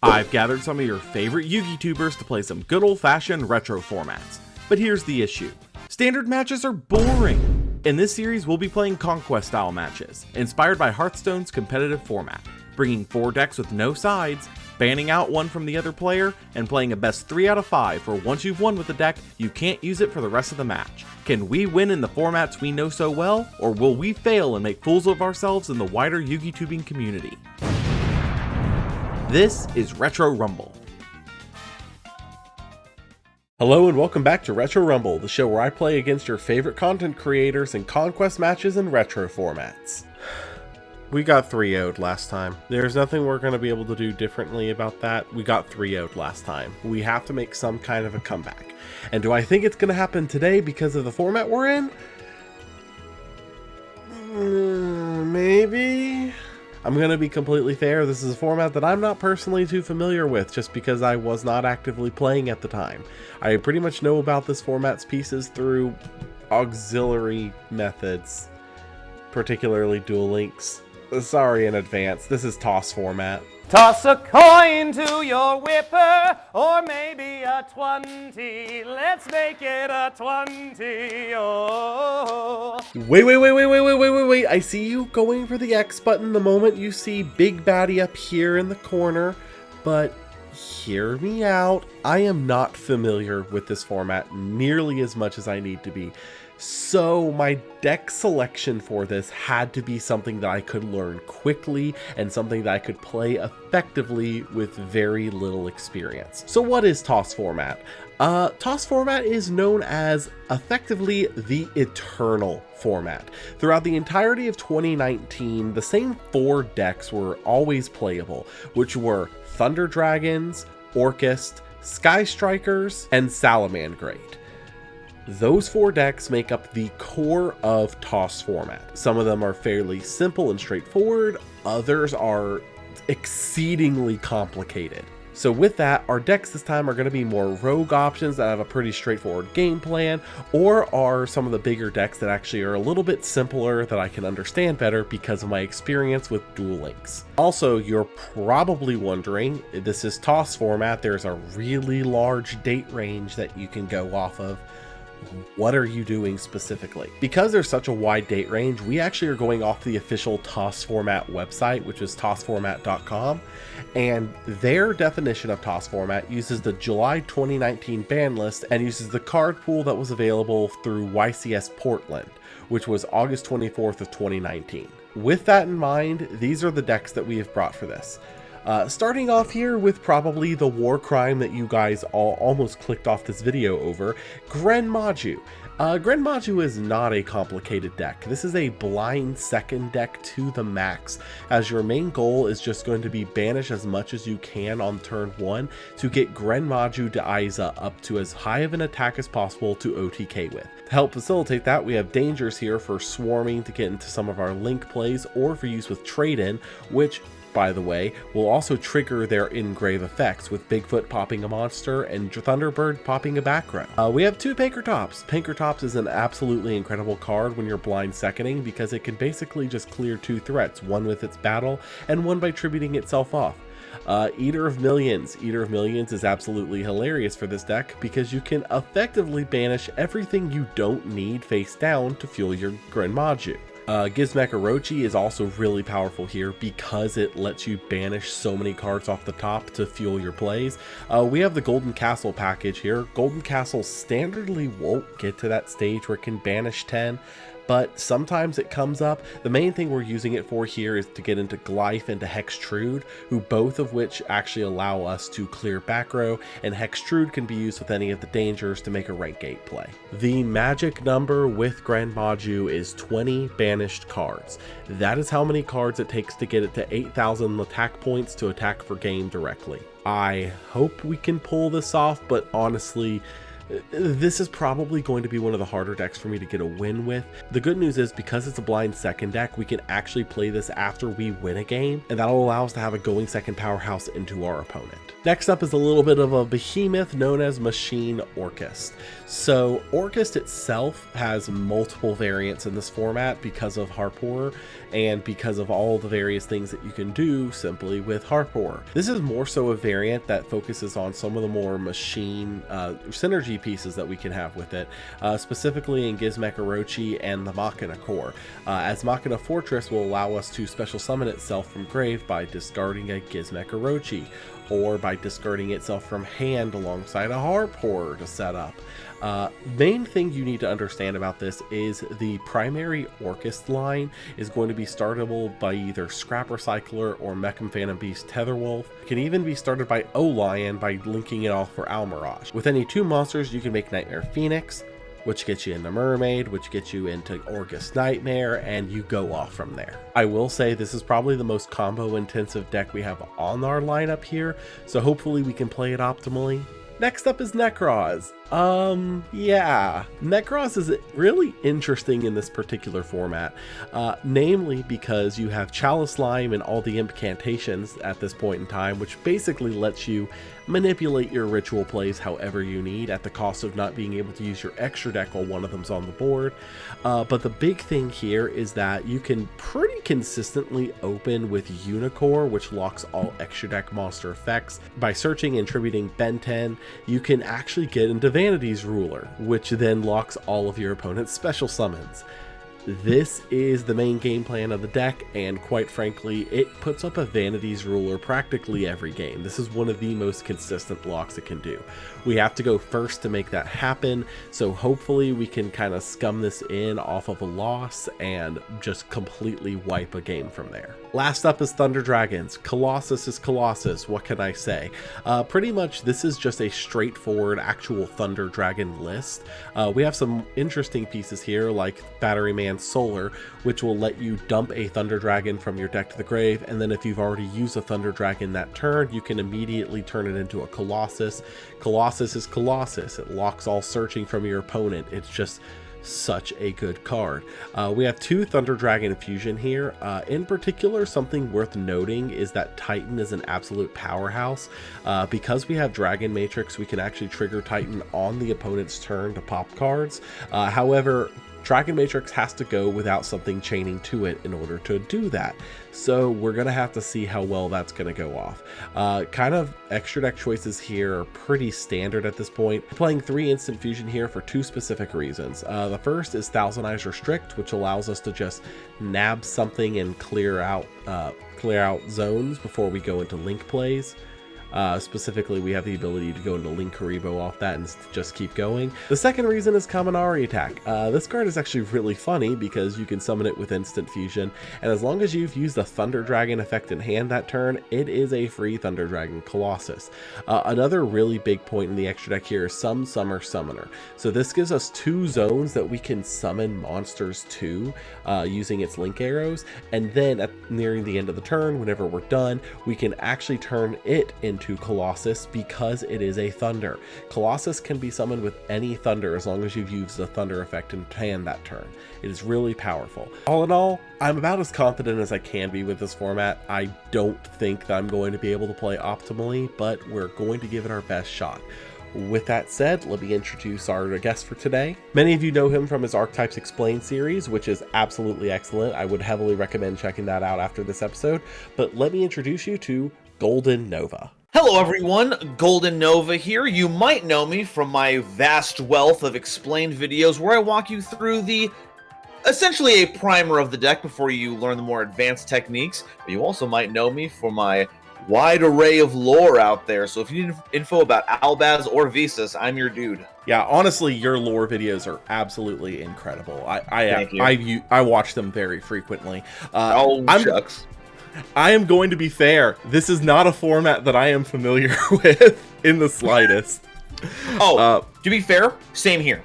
I've gathered some of your favorite Yu-Gi tubers to play some good old-fashioned retro formats. But here's the issue. Standard matches are boring. In this series, we'll be playing Conquest-style matches, inspired by Hearthstone's competitive format, bringing 4 decks with no sides, banning out one from the other player, and playing a best 3 out of 5 for once you've won with the deck, you can't use it for the rest of the match. Can we win in the formats we know so well, or will we fail and make fools of ourselves in the wider Yu-Gi tubing community? This is Retro Rumble. Hello and welcome back to Retro Rumble, the show where I play against your favorite content creators in Conquest matches and retro formats. We got 3-0'd last time. There's nothing we're going to be able to do differently about that. We got 3-0'd last time. We have to make some kind of a comeback. And do I think it's going to happen today because of the format we're in? Maybe? I'm going to be completely fair. This is a format that I'm not personally too familiar with just because I was not actively playing at the time. I pretty much know about this format's pieces through auxiliary methods, particularly Duel Links. Sorry in advance, this is toss format. Toss a coin to your whipper, or maybe a 20. Let's make it a 20. Oh. Wait. I see you going for the X button the moment you see Big Baddie up here in the corner, but hear me out. I am not familiar with this format nearly as much as I need to be. So my deck selection for this had to be something that I could learn quickly and something that I could play effectively with very little experience. So what is toss format? Toss format is known as effectively the eternal format. Throughout the entirety of 2019, the same 4 decks were always playable, which were Thunder Dragons, Orcust, Sky Strikers, and Salamangreat. Those 4 decks make up the core of toss format. Some of them are fairly simple and straightforward, others are exceedingly complicated. So with that, our decks this time are going to be more rogue options that have a pretty straightforward game plan, or are some of the bigger decks that actually are a little bit simpler that I can understand better because of my experience with Duel Links. Also, you're probably wondering, this is toss format, there's a really large date range that you can go off of. What are you doing specifically? Because there's such a wide date range, we actually are going off the official toss format website, which is tossformat.com, and their definition of toss format uses the July 2019 ban list and uses the card pool that was available through YCS Portland, which was August 24th of 2019. With that in mind, these are the decks that we have brought for this. Starting off here with probably the war crime that you guys all almost clicked off this video over, Gren Maju. Gren Maju is not a complicated deck. This is a blind second deck to the max, as your main goal is just going to be banish as much as you can on turn 1 to get Gren Maju to Aiza up to as high of an attack as possible to OTK with. To help facilitate that, we have dangers here for swarming to get into some of our link plays or for use with trade-in, which, by the way, will also trigger their engrave effects, with Bigfoot popping a monster and Thunderbird popping a back row. We have 2 Pinkertops. Pinkertops is an absolutely incredible card when you're blind seconding because it can basically just clear 2 threats, one with its battle and one by tributing itself off. Eater of Millions. Eater of Millions is absolutely hilarious for this deck because you can effectively banish everything you don't need face down to fuel your Gren Maju. Gizmecha is also really powerful here because it lets you banish so many cards off the top to fuel your plays. We have the Golden Castle package here. Golden Castle standardly won't get to that stage where it can banish 10, but sometimes it comes up. The main thing we're using it for here is to get into Glyph and to Hextrude, who both of which actually allow us to clear back row, and Hextrude can be used with any of the dangers to make a rank 8 play. The magic number with Gren Maju is 20 banished cards. That is how many cards it takes to get it to 8,000 attack points to attack for game directly. I hope we can pull this off, but honestly, This is probably going to be one of the harder decks for me to get a win with. The good news is, because it's a blind second deck, we can actually play this after we win a game, and that'll allow us to have a going second powerhouse into our opponent. Next up is a little bit of a behemoth known as Machine Orcust. So Orcust itself has multiple variants in this format because of Harp Horror and because of all the various things that you can do simply with Harp Horror. This is more so a variant that focuses on some of the more machine synergy pieces that we can have with it, specifically in Gizmeck and the Machina core, as Machina Fortress will allow us to special summon itself from grave by discarding a Gizmeck, or by discarding itself from hand alongside a Harp Horror to set up. Main thing you need to understand about this is the primary Orcust line is going to be startable by either Scrap Recycler or Mecham Phantom Beast Tetherwolf. It can even be started by O-Lion by linking it off for Almirage. With any 2 monsters, you can make Nightmare Phoenix, which gets you into Mermaid, which gets you into Orcust Nightmare, and you go off from there. I will say this is probably the most combo intensive deck we have on our lineup here, so hopefully we can play it optimally. Next up is Nekros. Yeah, Nekros is really interesting in this particular format, namely because you have Chalice Slime and all the incantations at this point in time, which basically lets you manipulate your ritual plays however you need at the cost of not being able to use your extra deck while one of them's on the board. But the big thing here is that you can pretty consistently open with Unicore, which locks all extra deck monster effects. By searching and tributing Benten, you can actually get into Vanity's Ruler, which then locks all of your opponent's special summons. This is the main game plan of the deck, and quite frankly, it puts up a Vanity's Ruler practically every game. This is one of the most consistent locks it can do. We have to go first to make that happen, so hopefully we can kind of scum this in off of a loss and just completely wipe a game from there. Last up is Thunder Dragons. Colossus is Colossus, what can I say? Pretty much this is just a straightforward actual Thunder Dragon list. We have some interesting pieces here like Batteryman Solar, which will let you dump a Thunder Dragon from your deck to the grave, and then if you've already used a Thunder Dragon that turn, you can immediately turn it into a Colossus. Colossus is Colossus. It locks all searching from your opponent. It's just such a good card. We have 2 Thunder Dragon Fusion here. In particular, something worth noting is that Titan is an absolute powerhouse. Because we have Dragon Matrix, we can actually trigger Titan on the opponent's turn to pop cards. However, Dragon Matrix has to go without something chaining to it in order to do that. So we're going to have to see how well that's going to go off. Kind of extra deck choices here are pretty standard at this point. We're playing 3 Instant Fusion here for 2 specific reasons. The first is Thousand Eyes Restrict, which allows us to just nab something and clear out zones before we go into link plays. Specifically, we have the ability to go into Link Karibo off that and just keep going. The second reason is Kaminari Attack. This card is actually really funny because you can summon it with Instant Fusion, and as long as you've used a Thunder Dragon effect in hand that turn, it is a free Thunder Dragon Colossus. Another really big point in the extra deck here is Summer Summoner. So this gives us 2 zones that we can summon monsters to using its Link Arrows, and then nearing the end of the turn, whenever we're done, we can actually turn it into Colossus because it is a Thunder. Colossus can be summoned with any Thunder as long as you've used the Thunder effect in hand that turn. It is really powerful. All in all, I'm about as confident as I can be with this format. I don't think that I'm going to be able to play optimally, but we're going to give it our best shot. With that said, let me introduce our guest for today. Many of you know him from his Archetypes Explained series, which is absolutely excellent. I would heavily recommend checking that out after this episode, but let me introduce you to Golden Nova. Hello everyone, Golden Nova here. You might know me from my vast wealth of explained videos where I walk you through essentially a primer of the deck before you learn the more advanced techniques. But you also might know me for my wide array of lore out there. So if you need info about Albaz or Visas, I'm your dude. Yeah, honestly, your lore videos are absolutely incredible. Thank you. I watch them very frequently. Shucks. I am going to be fair. This is not a format that I am familiar with in the slightest. To be fair, same here.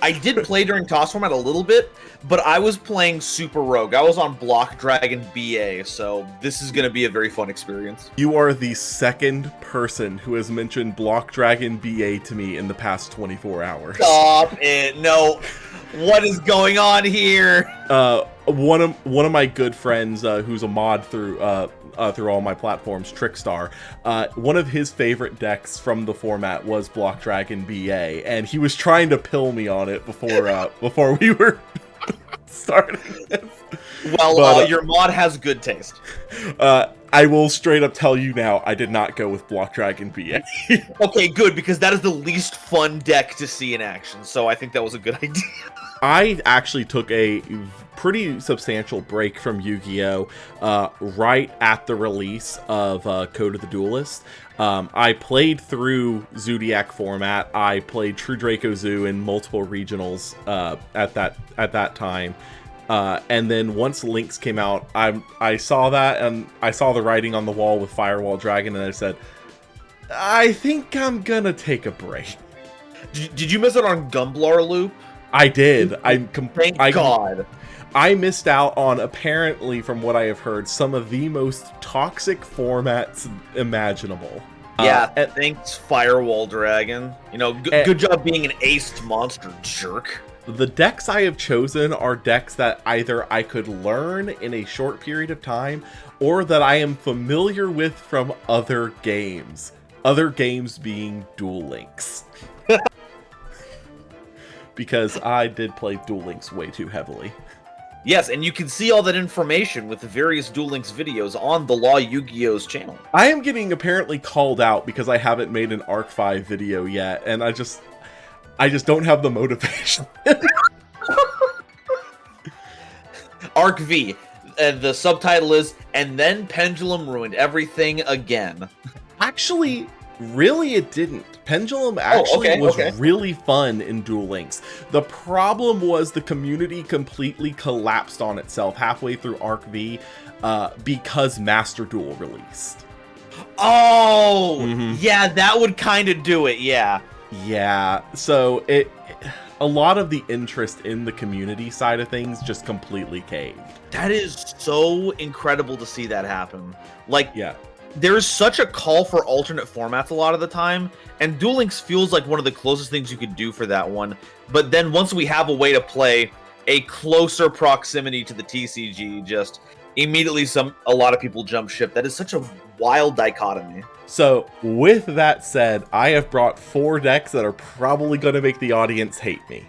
I did play during toss format a little bit, but I was playing Super Rogue. I was on Block Dragon BA, so this is going to be a very fun experience. You are the second person who has mentioned Block Dragon BA to me in the past 24 hours. Stop it. No. What is going on here? One of my good friends, who's a mod through all my platforms, Trickstar, one of his favorite decks from the format was Block Dragon BA, and he was trying to pill me on it before we were starting this. Well, But, your mod has good taste. I will straight up tell you now, I did not go with Block Dragon BA. Okay, good, because that is the least fun deck to see in action, so I think that was a good idea. I actually took a pretty substantial break from Yu-Gi-Oh! Right at the release of Code of the Duelist. I played through Zodiac format. I played True Draco Zoo in multiple regionals at that time. And then once Lynx came out, I saw that, and I saw the writing on the wall with Firewall Dragon, and I said, I think I'm gonna take a break. Did you miss it on Gumblar Loop? I did. Thank God. I missed out on, apparently, from what I have heard, some of the most toxic formats imaginable. Yeah, thanks, Firewall Dragon. You know, good job being an aced monster, jerk. The decks I have chosen are decks that either I could learn in a short period of time, or that I am familiar with from other games. Other games being Duel Links. Because I did play Duel Links way too heavily. Yes, and you can see all that information with the various Duel Links videos on the Law Yu-Gi-Oh's channel. I am getting apparently called out because I haven't made an Arc 5 video yet, and I just don't have the motivation. Arc V. The subtitle is, and then Pendulum ruined everything again. Actually, really it didn't. Pendulum actually was really fun in Duel Links. The problem was the community completely collapsed on itself halfway through Arc V because Master Duel released. Oh! Yeah, that would kind of do it, yeah. Yeah, so a lot of the interest in the community side of things just completely caved. That is so incredible to see that happen. Like, yeah. There's such a call for alternate formats a lot of the time, and Duel Links feels like one of the closest things you could do for that one. But then once we have a way to play a closer proximity to the TCG, just immediately a lot of people jump ship. That is such a wild dichotomy. So, with that said, I have brought 4 decks that are probably going to make the audience hate me.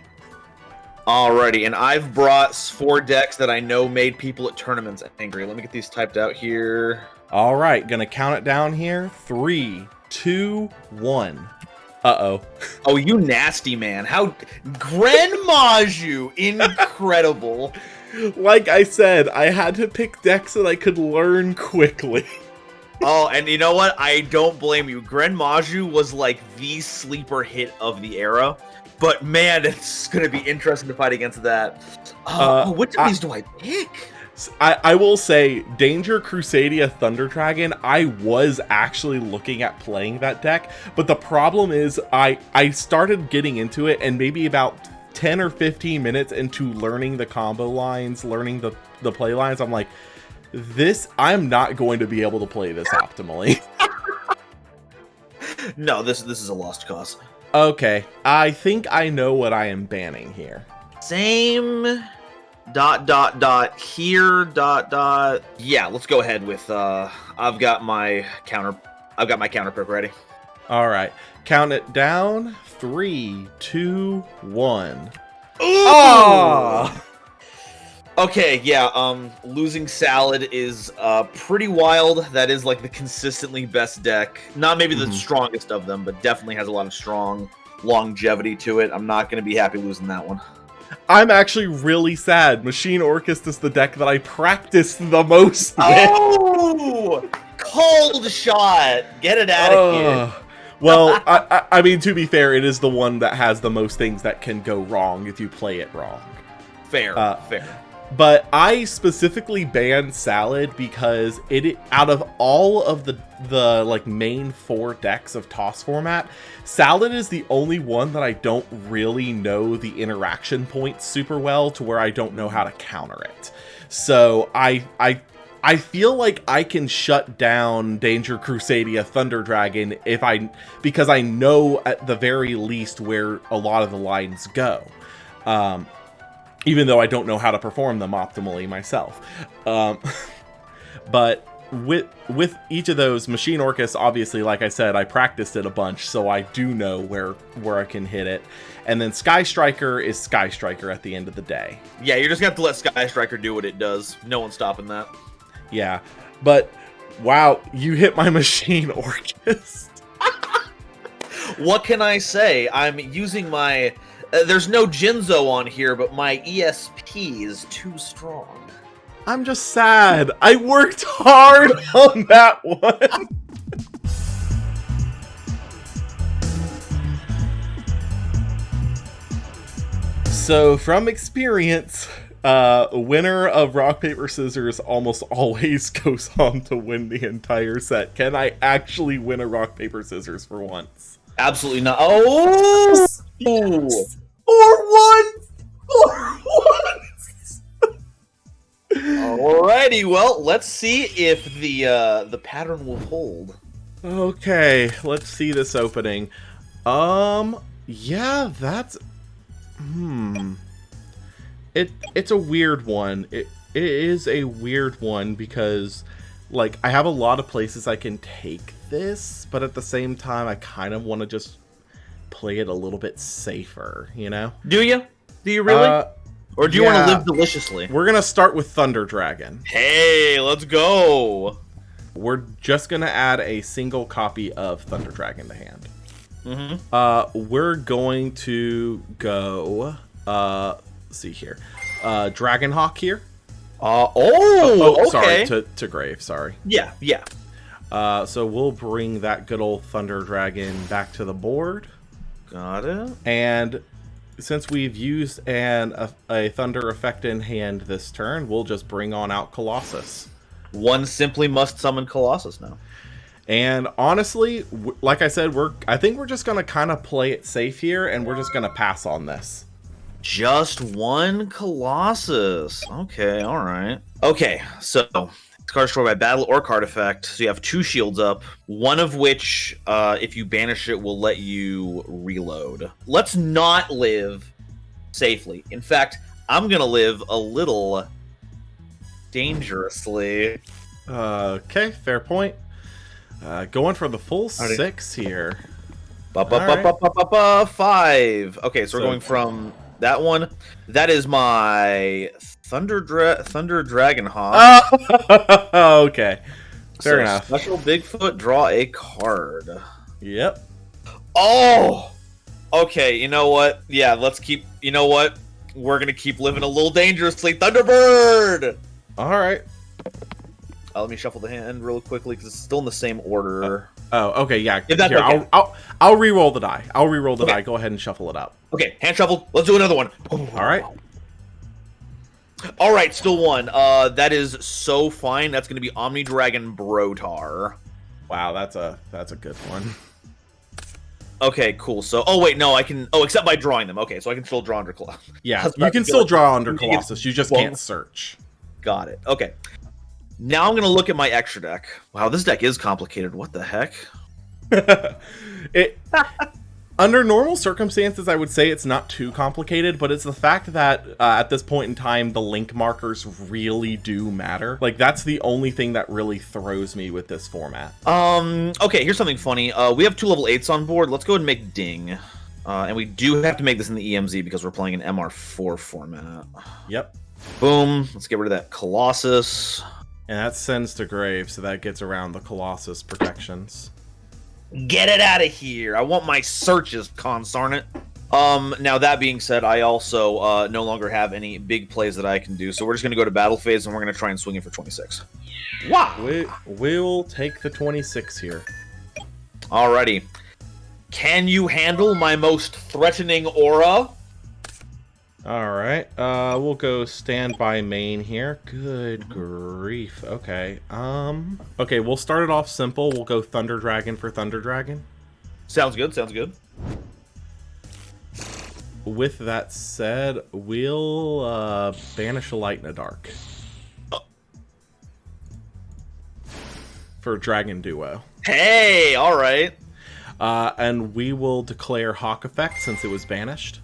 Alrighty, and I've brought 4 decks that I know made people at tournaments angry. Let me get these typed out here. All right, gonna count it down here. 3, 2, 1. Uh-oh. Oh, you nasty man. How... Gren Maju! Incredible. Like I said, I had to pick decks that I could learn quickly. Oh, and you know what? I don't blame you. Gren Maju was like the sleeper hit of the era. But man, it's going to be interesting to fight against that. Which of these do I pick? I will say, Danger Crusadia Thunder Dragon, I was actually looking at playing that deck, but the problem is I started getting into it, and maybe about 10 or 15 minutes into learning the combo lines, learning the play lines, I'm like, I'm not going to be able to play this optimally. No, this is a lost cause. Okay, I think I know what I am banning here. Same... ... here ... Yeah, let's go ahead with I've got my counter pick ready. All right, count it down. 3, 2, 1. Oh! Okay, yeah, losing Salad is pretty wild. That is like the consistently best deck. Not maybe the strongest of them, but definitely has a lot of strong longevity to it. I'm not going to be happy losing that one. I'm actually really sad. Machine Orcust is the deck that I practice the most with. Oh! Cold shot! Get it out of here. Well, I mean, to be fair, it is the one that has the most things that can go wrong if you play it wrong. Fair, fair. But I specifically banned Salad because out of all of the like main 4 decks of Toss format, Salad is the only one that I don't really know the interaction points super well to where I don't know how to counter it. So I feel like I can shut down Danger Crusadia Thunder Dragon because I know at the very least where a lot of the lines go. Even though I don't know how to perform them optimally myself. But with each of those, Machine Orcust, obviously, like I said, I practiced it a bunch, so I do know where I can hit it. And then Sky Striker is Sky Striker at the end of the day. Yeah, you're just going to have to let Sky Striker do what it does. No one's stopping that. Yeah, but wow, you hit my Machine Orcust. What can I say? I'm using my... there's no Jinzo on here, but my ESP is too strong. I'm just sad. I worked hard on that one. So, from experience, winner of Rock, Paper, Scissors almost always goes on to win the entire set. Can I actually win a Rock, Paper, Scissors for once? Absolutely not. Oh! For once! Alrighty, well, let's see if the pattern will hold. Okay, let's see this opening. Yeah, that's... It's a weird one. It is a weird one because, like, I have a lot of places I can take this, but at the same time, I kind of want to just play it a little bit safer, you know? Do you? Do you really? Or do you want to live deliciously? We're going to start with Thunder Dragon. Hey, let's go! We're just going to add a single copy of Thunder Dragon to hand. We're going to go, let's see here. Dragonhawk here. Okay. Sorry, to Grave, sorry. Yeah. So we'll bring that good old Thunder Dragon back to the board. Got it. And since we've used a Thunder effect in hand this turn, we'll just bring on out Colossus. One simply must summon Colossus now. And honestly, like I said, I think we're just going to kind of play it safe here, and we're just going to pass on this. Just one Colossus. Okay, alright. Okay, so card destroyed by battle or card effect. So you have 2 shields up, one of which, if you banish it, will let you reload. Let's not live safely. In fact, I'm going to live a little dangerously. Okay, fair point. Going for the full 6 here. 5. Okay, so we're going from that one. That is my Thunder Dragonhawk. Okay, fair enough. Special Bigfoot, draw a card. Yep. Oh! Okay, you know what? Yeah, let's keep... You know what? We're gonna keep living a little dangerously. Thunderbird! Alright. Let me shuffle the hand real quickly because it's still in the same order. Okay, yeah. If that's here, okay. I'll re-roll the die. Die. Go ahead and shuffle it up. Okay, hand shuffle. Let's do another one. Alright. Alright, still one. That is so fine. That's going to be Omni Dragon Brotar. Wow, that's a good one. Okay, cool. So, oh wait, no, I can... Oh, except by drawing them. Okay, so I can still draw under Colossus. Yeah, you can still draw under Colossus. You just can't search. Got it. Okay. Now I'm going to look at my extra deck. Wow, this deck is complicated. What the heck? Under normal circumstances, I would say it's not too complicated, but it's the fact that at this point in time, the link markers really do matter. Like, that's the only thing that really throws me with this format. Okay, here's something funny. We have 2 level 8s on board. Let's go ahead and make Ding. And we do have to make this in the EMZ because we're playing an MR4 format. Yep. Boom. Let's get rid of that Colossus. And that sends to grave, so that gets around the Colossus protections. Get it out of here. I want my searches, consarn it. Now that being said, I also no longer have any big plays that I can do, so we're just going to go to battle phase, and we're going to try and swing it for 26. Wow! We'll take the 26 here. Alrighty. Can you handle my most threatening aura? All right. We'll go standby main here. Good grief. Okay. Okay, we'll start it off simple. We'll go Thunder Dragon for Thunder Dragon. Sounds good. Sounds good. With that said, we'll banish a light and a dark for Dragon Duo. Hey, all right. And we will declare Hawk Effect since it was banished.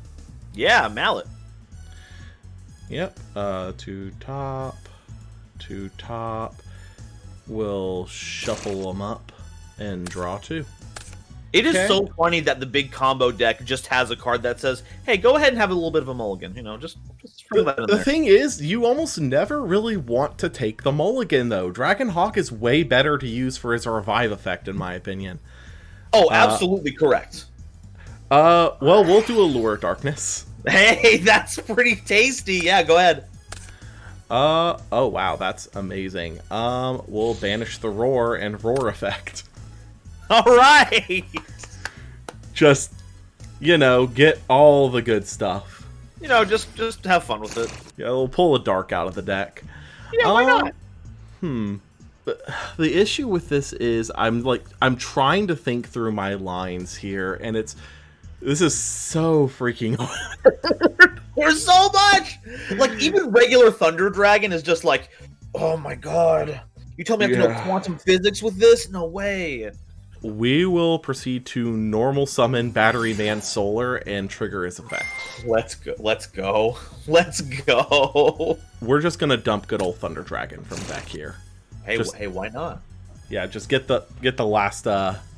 Yeah, Mallet. Yep. To top. We'll shuffle them up and draw 2. It is Okay. so funny that the big combo deck just has a card that says, "Hey, go ahead and have a little bit of a mulligan." You know, just throw that in The there. thing is, you almost never really want to take the mulligan, though. Dragon Hawk is way better to use for his revive effect, in my opinion. Oh, absolutely correct. Well, we'll do Allure of Darkness. Hey, that's pretty tasty. Yeah, go ahead. Oh wow, that's amazing. We'll banish the Roar and Roar effect. All right. Just, get all the good stuff. You know, just have fun with it. Yeah, we'll pull a Dark out of the deck. Yeah, why not? But the issue with this is I'm trying to think through my lines here, and this is so freaking hard. There's so much. Like even regular Thunder Dragon is just like, oh my god. You tell me I have to know quantum physics with this? No way. We will proceed to normal summon Battery Man Solar and trigger his effect. Let's go. Let's go. Let's go. We're just gonna dump good old Thunder Dragon from back here. Hey, why not? Yeah, just get the last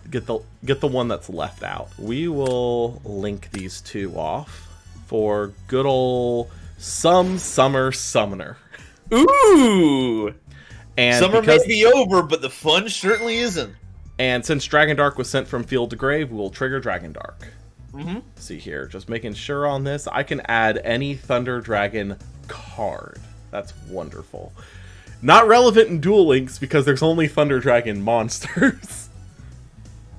get the one that's left out. We will link these 2 off for good old Summer Summoner. Ooh. And Summer may be over, but the fun certainly isn't. And since Dragon Dark was sent from field to grave, we will trigger Dragon Dark. Mm-hmm. See here, just making sure on this. I can add any Thunder Dragon card. That's wonderful. Not relevant in Duel Links because there's only Thunder Dragon monsters.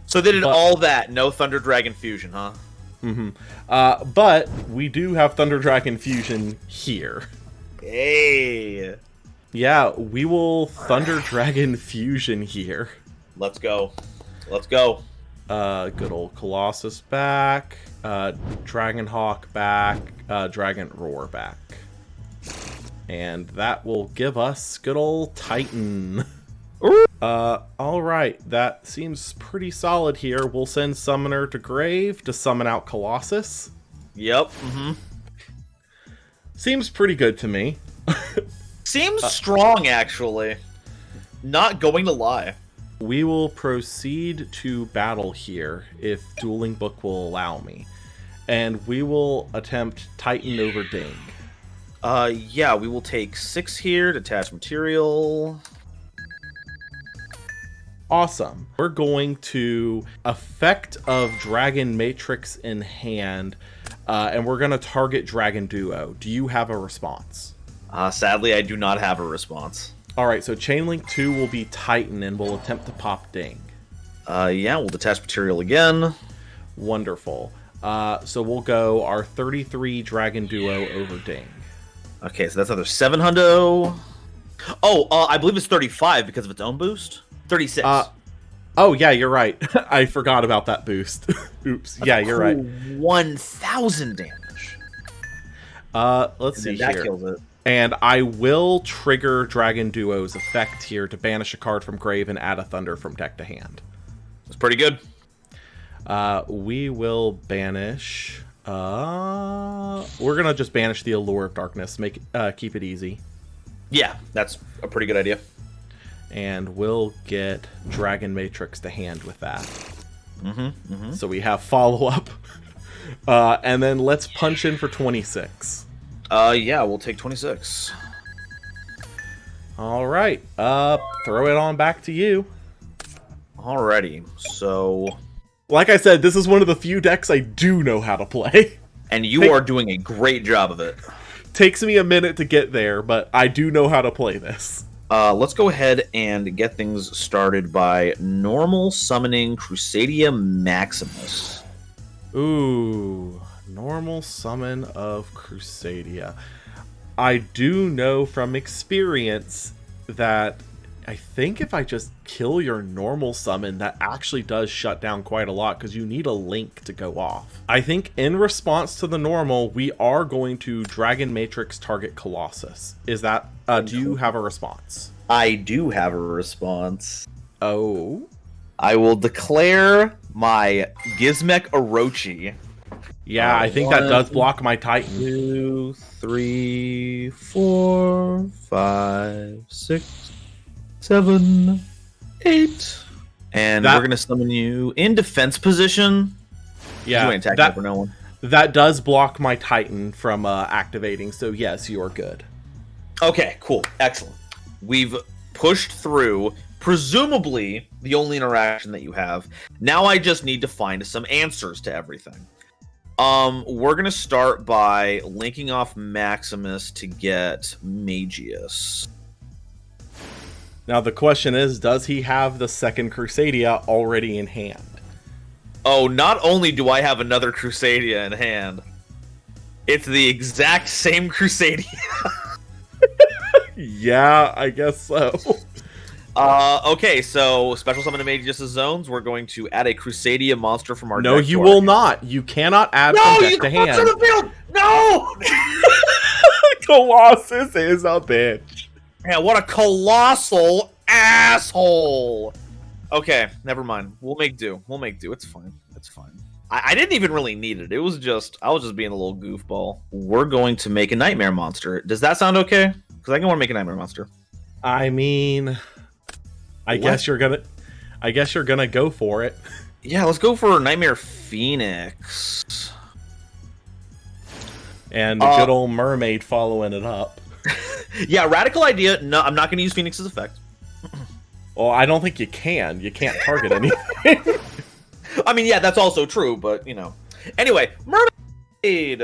So they did all that, no Thunder Dragon fusion, huh? Mm-hmm. But we do have Thunder Dragon Fusion here. Hey. Yeah, we will Thunder Dragon Fusion here. Let's go. Let's go. Good old Colossus back. Dragon Hawk back. Dragon Roar back. And that will give us good old Titan. Alright, that seems pretty solid here. We'll send Summoner to Grave to summon out Colossus. Yep. Mm-hmm. Seems pretty good to me. Seems strong, actually. Not going to lie. We will proceed to battle here if Dueling Book will allow me. And we will attempt Titan over Ding. Yeah, we will take 6 here, detach material. Awesome. We're going to Effect of Dragon Matrix in hand, and we're going to target Dragon Duo. Do you have a response? Sadly, I do not have a response. Alright, so Chainlink 2 will be Titan, and we'll attempt to pop Ding. Yeah, we'll detach material again. Wonderful. So we'll go our 33 Dragon Duo over Ding. Okay, so that's another 7 hundo. Oh, I believe it's 35 because of its own boost. 36. Oh, yeah, you're right. I forgot about that boost. Oops. Yeah, you're right. 1,000 damage. Let's see that here. kills it. And I will trigger Dragon Duo's effect here to banish a card from grave and add a Thunder from deck to hand. That's pretty good. We will banish... we're gonna just banish the Allure of Darkness. Keep it easy. Yeah, that's a pretty good idea. And we'll get Dragon Matrix to hand with that. Mm-hmm, mm-hmm. So we have follow-up. And then let's punch in for 26. Yeah, we'll take 26. All right. Throw it on back to you. Alrighty, so... Like I said, this is one of the few decks I do know how to play. And you are doing a great job of it. Takes me a minute to get there, but I do know how to play this. Let's go ahead and get things started by normal summoning Crusadia Maximus. Ooh, Normal summon of Crusadia. I do know from experience that I think if I just kill your normal summon, that actually does shut down quite a lot because you need a link to go off. I think in response to the normal, we are going to Dragon Matrix target Colossus. Is that, do you have a response? I do have a response. Oh? I will declare my Gizmek Orochi. Yeah, I think that does block my Titan. 2, 3, 4, 5, 6, 7, 8. And we're going to summon you in defense position. Yeah, you ain't attacking for no one. That does block my Titan from activating, so yes, you are good. Okay, cool. Excellent. We've pushed through, presumably, the only interaction that you have. Now I just need to find some answers to everything. We're going to start by linking off Maximus to get Magius. Now the question is, does he have the second Crusadia already in hand? Oh, not only do I have another Crusadia in hand, it's the exact same Crusadia. Yeah, I guess so. Okay, so special summon to Magius' zones. We're going to add a Crusadia monster from our deck. No, you will not. You cannot add from deck to hand. To the field! No! Colossus is a bitch. Yeah, what a colossal asshole! Okay, never mind. We'll make do. We'll make do. It's fine. It's fine. I didn't even really need it. It was just, I was just being a little goofball. We're going to make a Nightmare Monster. Does that sound okay? Because I want to make a Nightmare Monster. I mean, I guess you're gonna go for it. Yeah, let's go for Nightmare Phoenix. And the good old mermaid following it up. Yeah, radical idea. No, I'm not going to use Phoenix's effect. Well, I don't think you can. You can't target anything. I mean, yeah, that's also true, but, you know. Anyway, mermaid.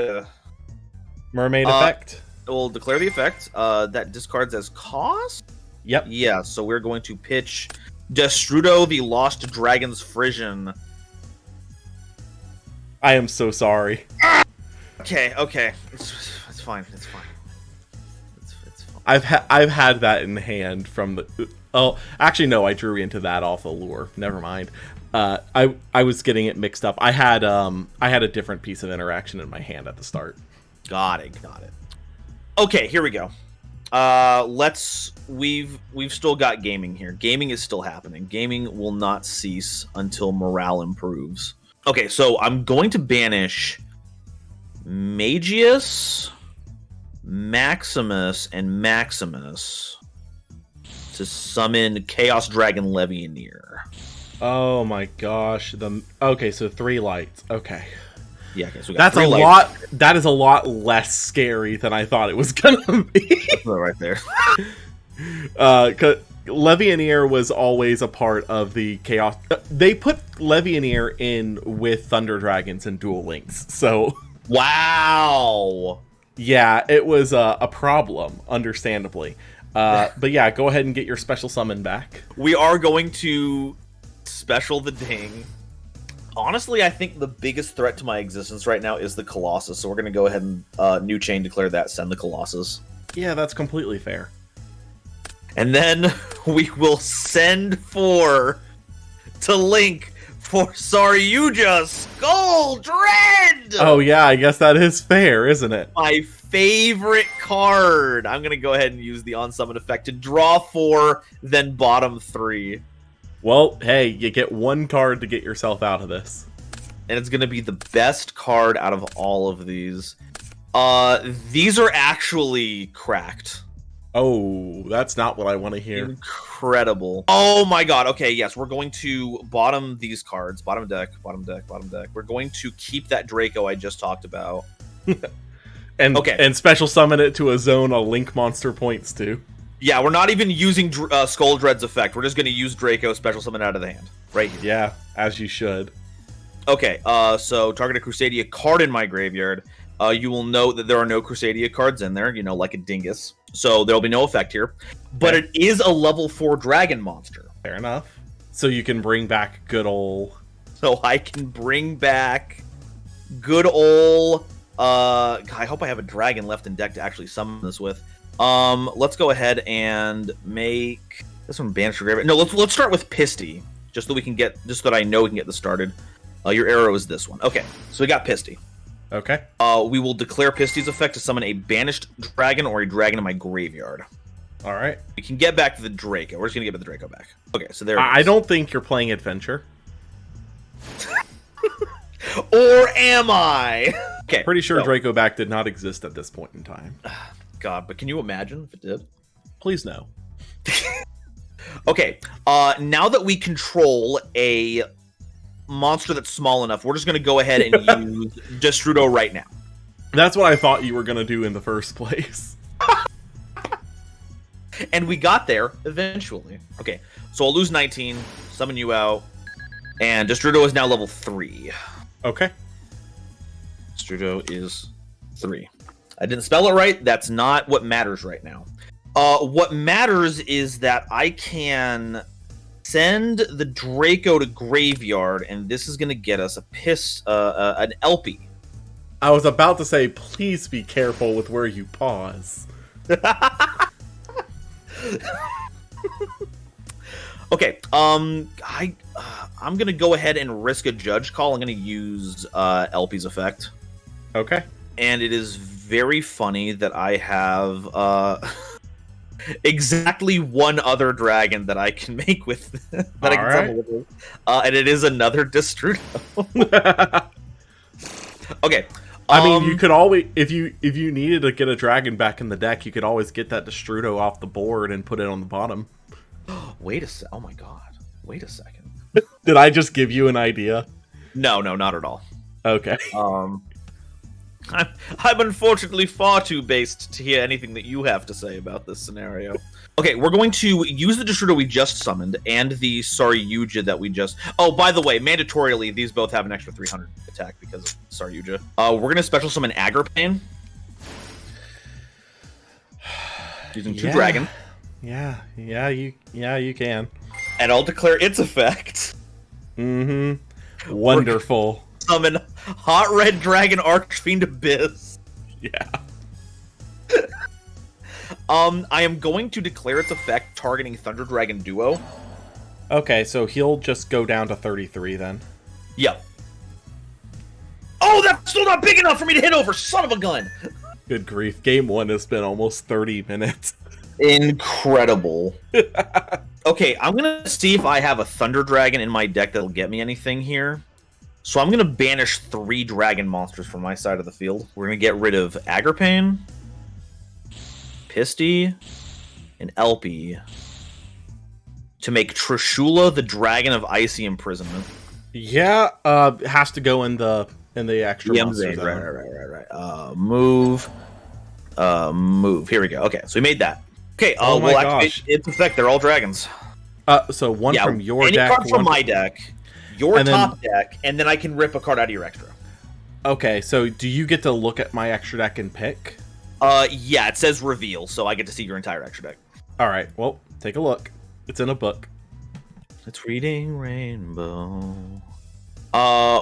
Mermaid effect. We'll declare the effect. That discards as cost? Yep. Yeah, so we're going to pitch Destrudo, the Lost Dragon's Frisian. I am so sorry. Okay. It's fine. It's fine. It's fine. I've had that in hand from the... Oh, actually, no, I drew into that off the lure. Never mind. I was getting it mixed up. I had a different piece of interaction in my hand at the start. Got it. Okay, here we go. We've still got gaming here. Gaming is still happening. Gaming will not cease until morale improves. Okay, so I'm going to banish Magius, Maximus, and Maximus to summon Chaos Dragon Levianeer. Oh my gosh. Okay, so 3 lights. Okay. Yeah, okay, so we got That's a lot. That is a lot less scary than I thought it was gonna be. Right there. Levianeer was always a part of the Chaos. They put Levianeer in with Thunder Dragons and Duel Links, so... Wow! Yeah, it was a problem, understandably. But yeah, go ahead and get your special summon back. We are going to special the ding. Honestly, I think the biggest threat to my existence right now is the Colossus, so we're going to go ahead and new chain declare that, send the Colossus. Yeah, that's completely fair. And then we will send 4 to Link for Saryuja Skull Dread! Oh yeah, I guess that is fair, isn't it? My favorite card! I'm going to go ahead and use the on-summon effect to draw 4, then bottom 3. Well, hey, you get 1 card to get yourself out of this. And it's going to be the best card out of all of these. These are actually cracked. Oh, that's not what I want to hear. Incredible. Oh my god. Okay, yes, we're going to bottom these cards. Bottom deck. We're going to keep that Draco I just talked about. And special summon it to a zone a Link monster points to. Yeah, we're not even using Skull Dread's effect. We're just going to use Draco special summon out of the hand. Right here. Yeah, as you should. Okay, so target a Crusadia card in my graveyard. You will note that there are no Crusadia cards in there, you know, like a dingus. So there'll be no effect here. But it is a level 4 dragon monster. Fair enough. So you can bring back good old... So I can bring back good old I hope I have a dragon left in deck to actually summon this with. Let's go ahead and make this one banish graveyard. No, let's start with Pisty, just so we can get, just so that I know we can get this started. Your arrow is this one. Okay, so we got Pisty. Okay. We will declare Pisty's effect to summon a banished dragon or a dragon in my graveyard. All right. We can get back to the Draco. We're just gonna get the Draco back. Okay, so there. I don't think you're playing Adventure. Or am I? Okay. Pretty sure so, Draco back did not exist at this point in time. God, but can you imagine if it did? Please no. Okay. Now that we control a monster that's small enough, we're just gonna go ahead and use Destrudo right now. That's what I thought you were gonna do in the first place. And we got there eventually. Okay, so I'll lose 19, summon you out, and Destrudo is now level 3. Okay. Destrudo is 3. I didn't spell it right. That's not what matters right now. What matters is that I can send the Draco to graveyard, and this is going to get us an LP. I was about to say, please be careful with where you pause. Okay, I'm gonna go ahead and risk a judge call. I'm gonna use LP's effect. Okay. And it is very funny that I have exactly one other dragon that I can make with that I can summon with it. And it is another Destrudo. Okay. I mean, you could always, if you needed to get a dragon back in the deck, you could always get that Destrudo off the board and put it on the bottom. Wait a sec. Oh my god. Wait a second. Did I just give you an idea? No, not at all. Okay. I'm unfortunately far too based to hear anything that you have to say about this scenario. Okay, we're going to use the Destrudo we just summoned and the Saryuja that we just... Oh, by the way, mandatorily, these both have an extra 300 attack because of Saryuja. We're going to special summon Agripane. Using 2 dragon. Yeah, you can. And I'll declare its effect. Mm-hmm. Wonderful. Summon Hot Red Dragon Archfiend Abyss. Yeah. I am going to declare its effect targeting Thunder Dragon Duo. Okay, so he'll just go down to 33 then. Yep. Oh, that's still not big enough for me to hit over, son of a gun! Good grief, game 1 has been almost 30 minutes. Incredible. Okay, I'm gonna see if I have a Thunder Dragon in my deck that'll get me anything here. So I'm gonna banish 3 dragon monsters from my side of the field. We're gonna get rid of Agripane, Pisty, and Elpie to make Trishula the Dragon of Icy Imprisonment. Yeah, has to go in the extra monster zone. Right. Move. Here we go. Okay, so we made that. Okay, oh my we'll gosh. activate its effect. They're all dragons. So one from your any deck, card from my deck, your and top deck, and then I can rip a card out of your extra. Okay, so do you get to look at my extra deck and pick? Yeah, it says reveal, so I get to see your entire extra deck. All right, well, take a look. It's in a book. It's reading Rainbow.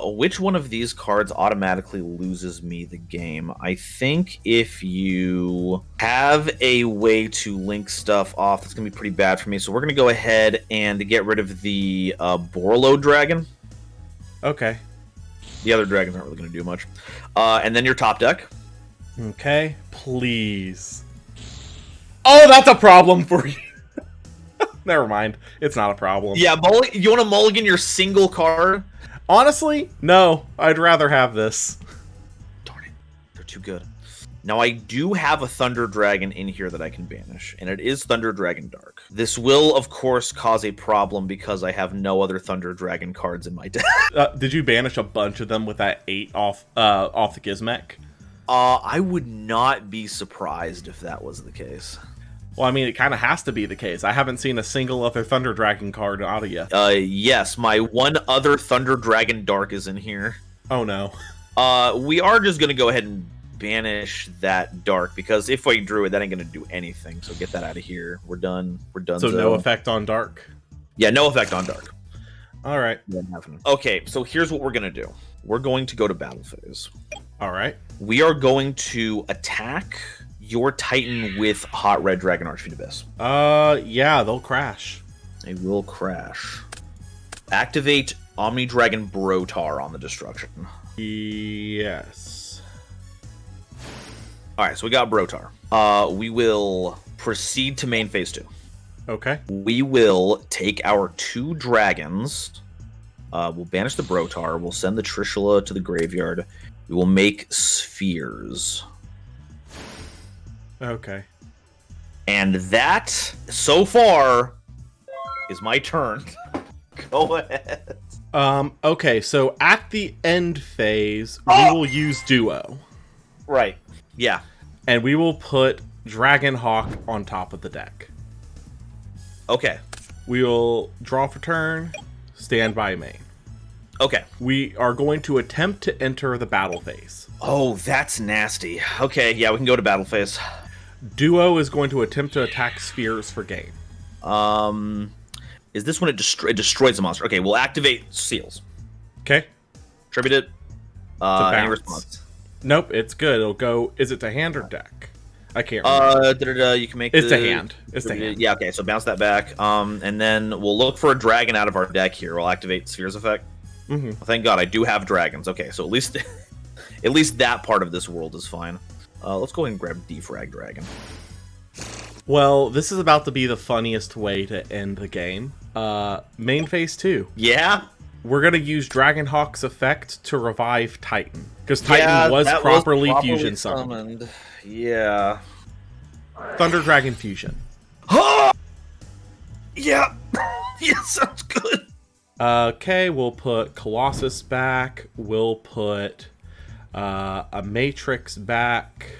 Which one of these cards automatically loses me the game? I think if you have a way to link stuff off, it's gonna be pretty bad for me. So we're gonna go ahead and get rid of the Borlo dragon. Okay. The other dragons aren't really gonna do much. And then your top deck. Okay, please. Oh, that's a problem for you. Never mind. It's not a problem. Yeah, you want to mulligan your single card? Honestly, no. I'd rather have this. Darn it. They're too good. Now, I do have a Thunder Dragon in here that I can banish, and it is Thunder Dragon Dark. This will, of course, cause a problem because I have no other Thunder Dragon cards in my deck. Did you banish a bunch of them with that 8 off the Gizmek? I would not be surprised if that was the case. Well, I mean, it kind of has to be the case. I haven't seen a single other Thunder Dragon card out of yet. Yes, my one other Thunder Dragon Dark is in here. Oh, no. We are just going to go ahead and banish that Dark, because if I drew it, that ain't going to do anything. So get that out of here. We're done. We're done. So no effect on Dark? Yeah, no effect on Dark. All right. Okay, so here's what we're gonna do. We're going to go to battle phase. All right. We are going to attack your Titan with Hot Red Dragon Archfiend Abyss. Yeah, they'll crash. They will crash. Activate Omni Dragon Brotar on the destruction. Yes. Alright, so we got Brotar. We will proceed to main phase 2. Okay. We will take our 2 dragons. We'll banish the Brotar. We'll send the Trishula to the graveyard. We will make spheres. Okay. And that, so far, is my turn. Go ahead. Okay, so at the end phase, we will use Duo. Right. Yeah. And we will put Dragonhawk on top of the deck. Okay. We will draw for turn, stand by main. Okay. We are going to attempt to enter the battle phase. Oh, that's nasty. Okay, yeah, we can go to battle phase. Duo is going to attempt to attack spheres for game. Is this when it destroys the monster? Okay, we'll activate seals. Okay. Tribute it. Any response? Nope, it's good. It'll go. Is it to hand or deck? I can't remember. You can make it's to hand. It's to hand. Yeah, okay, so bounce that back. And then we'll look for a dragon out of our deck here. We'll activate Spheres effect. Mm-hmm. Well, thank God, I do have dragons. Okay, so at least at least that part of this world is fine. Let's go ahead and grab Defrag Dragon. Well, this is about to be the funniest way to end the game. Main phase 2. Yeah? We're going to use Dragonhawk's effect to revive Titan. Because Titan was properly fusion summoned. Yeah. Thunder Dragon Fusion. Yeah. Yeah, sounds good. Okay, we'll put Colossus back. We'll put a Matrix back.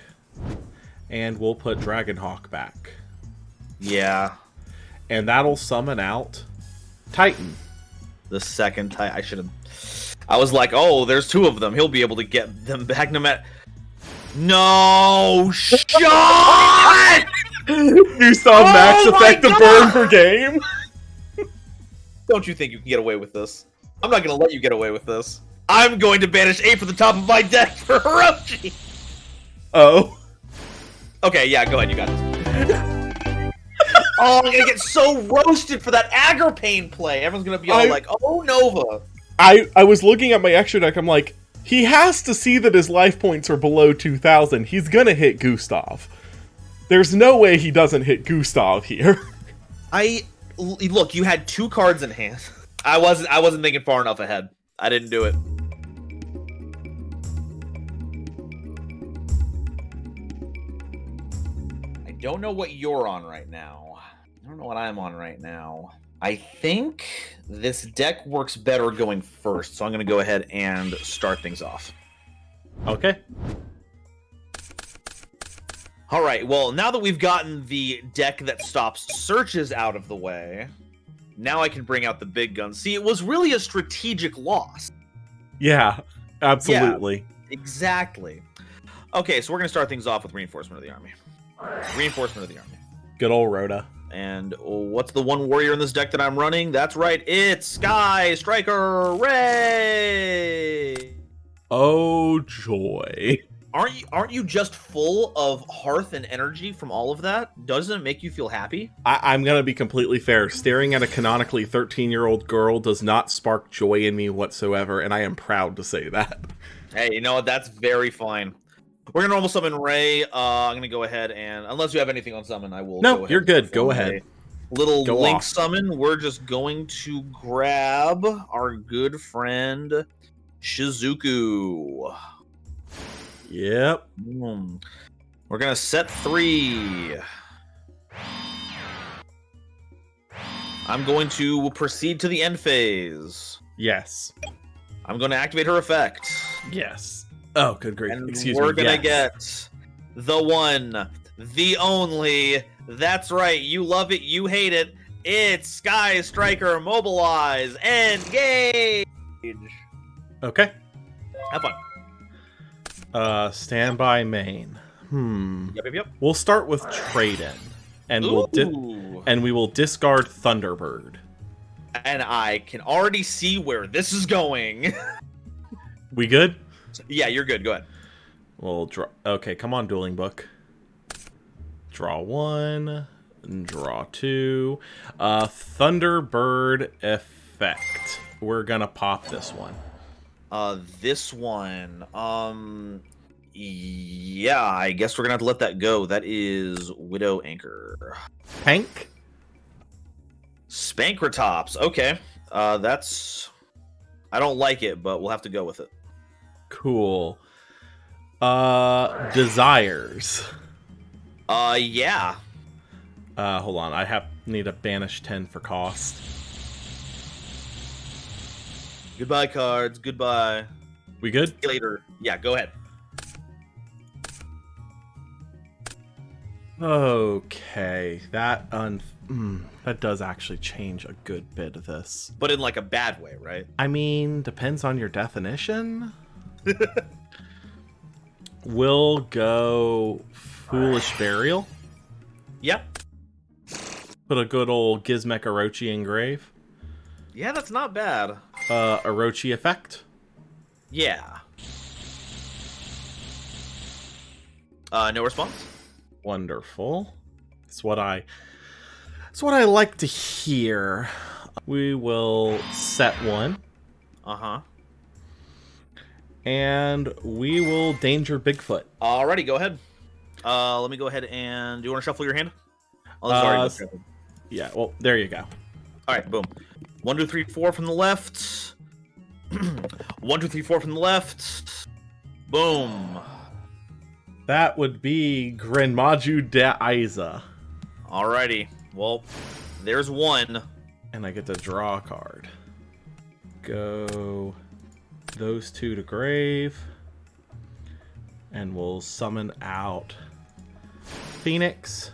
And we'll put Dragonhawk back. Yeah. And that'll summon out Titan. The second Titan. I should have... I was like, oh, there's 2 of them. He'll be able to get them back no matter... No! Shot! You saw Max effect the burn per game? Don't you think you can get away with this? I'm not going to let you get away with this. I'm going to banish 8 from the top of my deck for Hiroshi! Oh. Okay, yeah, go ahead, you got this. Oh, I'm gonna get so roasted for that Agripane play. Everyone's gonna be all like, oh, Nova. I was looking at my extra deck, I'm like, he has to see that his life points are below 2,000. He's gonna hit Gustav. There's no way he doesn't hit Gustav here. Look, you had 2 cards in hand. I wasn't thinking far enough ahead. I didn't do it. I don't know what you're on right now. I don't know what I'm on right now. I think this deck works better going first, so I'm going to go ahead and start things off. Okay. All right, well, now that we've gotten the deck that stops searches out of the way, now I can bring out the big guns. See, it was really a strategic loss. Yeah, absolutely. Yeah, exactly. Okay, so we're going to start things off with Reinforcement of the Army. Reinforcement of the Army. Good old Rhoda. And what's the one warrior in this deck that I'm running? That's right, it's Sky Striker Ray! Oh, joy. Aren't you just full of hearth and energy from all of that? Doesn't it make you feel happy? I'm going to be completely fair. Staring at a canonically 13-year-old girl does not spark joy in me whatsoever, and I am proud to say that. Hey, you know what? That's very fine. We're going to normal summon Ray. I'm going to go ahead and... Unless you have anything on summon, I will... No, you're good. Go ahead. Little Link summon. We're just going to grab our good friend Shizuku. Yep. We're going to set 3. I'm going to proceed to the end phase. Yes. I'm going to activate her effect. Yes. Oh, good grief. And Excuse me. We're going to get the one, the only, that's right, you love it, you hate it, it's Sky Striker Mobilize, Engage! Okay. Have fun. Standby main. Yep. We'll start with Trade-In. And we will discard Thunderbird. And I can already see where this is going. We good? Yeah, you're good. Go ahead. We'll draw. Okay, come on, dueling book. Draw 1, draw 2. Thunderbird effect. We're gonna pop this one. This one. Yeah, I guess we're gonna have to let that go. That is Widow Anchor. Hank? Spankratops. Okay. That's. I don't like it, but we'll have to go with it. Cool. Desires. Yeah. Hold on. I need a banish 10 for cost. Goodbye, cards. Goodbye. We good? See you later. Yeah, go ahead. Okay. That does actually change a good bit of this. But in like a bad way, right? I mean, depends on your definition. We'll go Foolish Burial. Yep. Put a good old Gizmek Orochi in grave. Yeah, that's not bad. Orochi effect. Yeah. No response? Wonderful. It's what I like to hear. We will set one. Uh-huh. And we will danger Bigfoot. Alrighty, go ahead. Let me go ahead and... Do you want to shuffle your hand? Oh, this is already yeah, well, there you go. Alright, boom. 1, 2, 3, 4 from the left. 1, 2, 3, 4 from the left. Boom. That would be Gren Maju de Aiza. Alrighty. Well, there's one. And I get to draw a card. Go those two to grave. And we'll summon out Phoenix.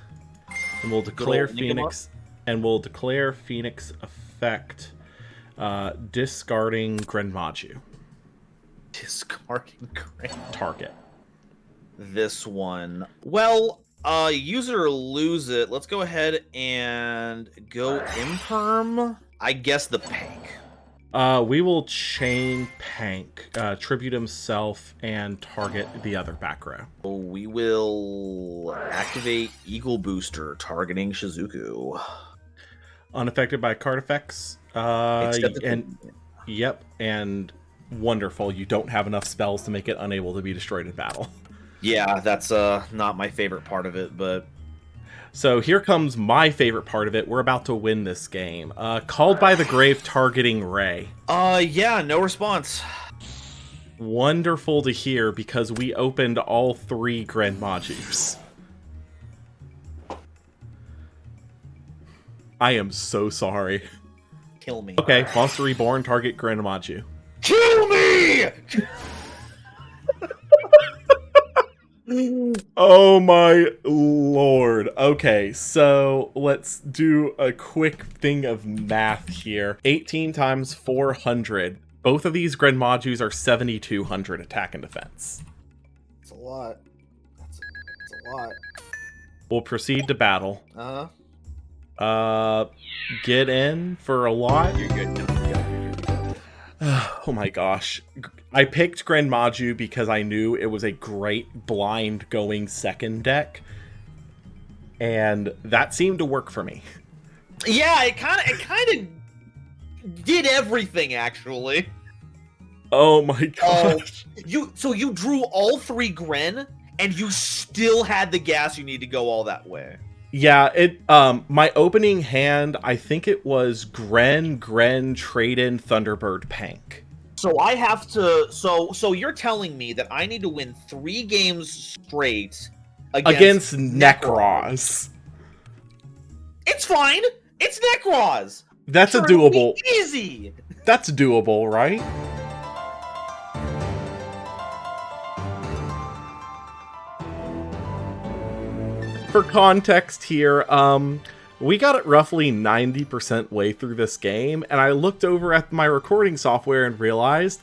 And we'll declare Phoenix. And we'll declare Phoenix effect. Discarding Gren Maju. Discarding Gren. Target. This one. Well, use it or lose it. Let's go ahead and go Imperm. I guess the Pank. We will chain Pank, tribute himself, and target the other back row. We will activate Eagle Booster, targeting Shizuku. Unaffected by card effects. Yep, and wonderful. You don't have enough spells to make it unable to be destroyed in battle. Yeah, that's not my favorite part of it, but... So here comes my favorite part of it. We're about to win this game. Called by the Grave, targeting Ray. Yeah, no response. Wonderful to hear, because we opened all 3 Gren Majus. I am so sorry. Kill me. Okay, Monster Reborn, target Gren Maju. Kill me! Oh my lord. Okay, so let's do a quick thing of math here. 18 times 400. Both of these Gren Majus are 7,200 attack and defense. That's a lot. That's a lot. We'll proceed to battle. Uh-huh. Get in for a lot. You're good. Oh my gosh. I picked Gren Maju because I knew it was a great blind going second deck. And that seemed to work for me. Yeah, it kind of did everything, actually. Oh my gosh. So you drew all 3 Gren, and you still had the gas you need to go all that way. Yeah, my opening hand, I think it was Gren, trade-in, Thunderbird, Pank. So I have to... So you're telling me that I need to win 3 games straight against Nekros. It's fine. It's Nekros. That's sure, a doable... Easy. That's doable, right? For context here, we got it roughly 90% way through this game, and I looked over at my recording software and realized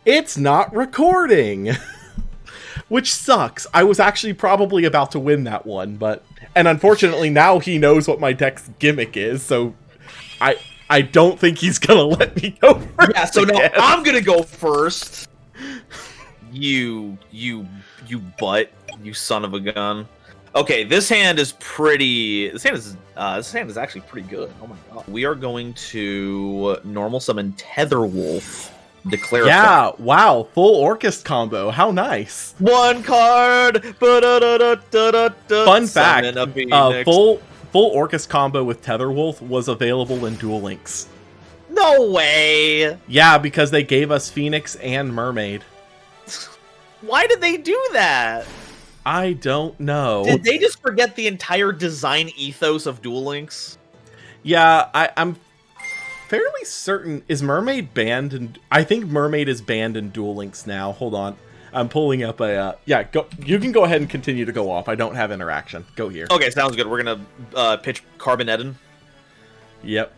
it's not recording. Which sucks. I was actually probably about to win that one, but... And unfortunately, now he knows what my deck's gimmick is, so... I I don't think he's gonna let me go first. Yeah, so now again. I'm gonna go first. You butt, you son of a gun. Okay, this hand is pretty. This hand is actually pretty good. Oh my god. We are going to normal summon Tetherwolf. Declare. Yeah, wow, full Orcust combo. How nice. One card. Fun fact: Summon a Phoenix. full Orcust combo with Tetherwolf was available in Duel Links. No way. Yeah, because they gave us Phoenix and Mermaid. Why did they do that? I don't know. Did they just forget the entire design ethos of Duel Links? Yeah, I'm fairly certain. Is Mermaid banned? And I think Mermaid is banned in Duel Links now. Hold on, I'm pulling up a. Yeah, go. You can go ahead and continue to go off. I don't have interaction. Go here. Okay, sounds good. We're gonna pitch Carboneddin. Yep.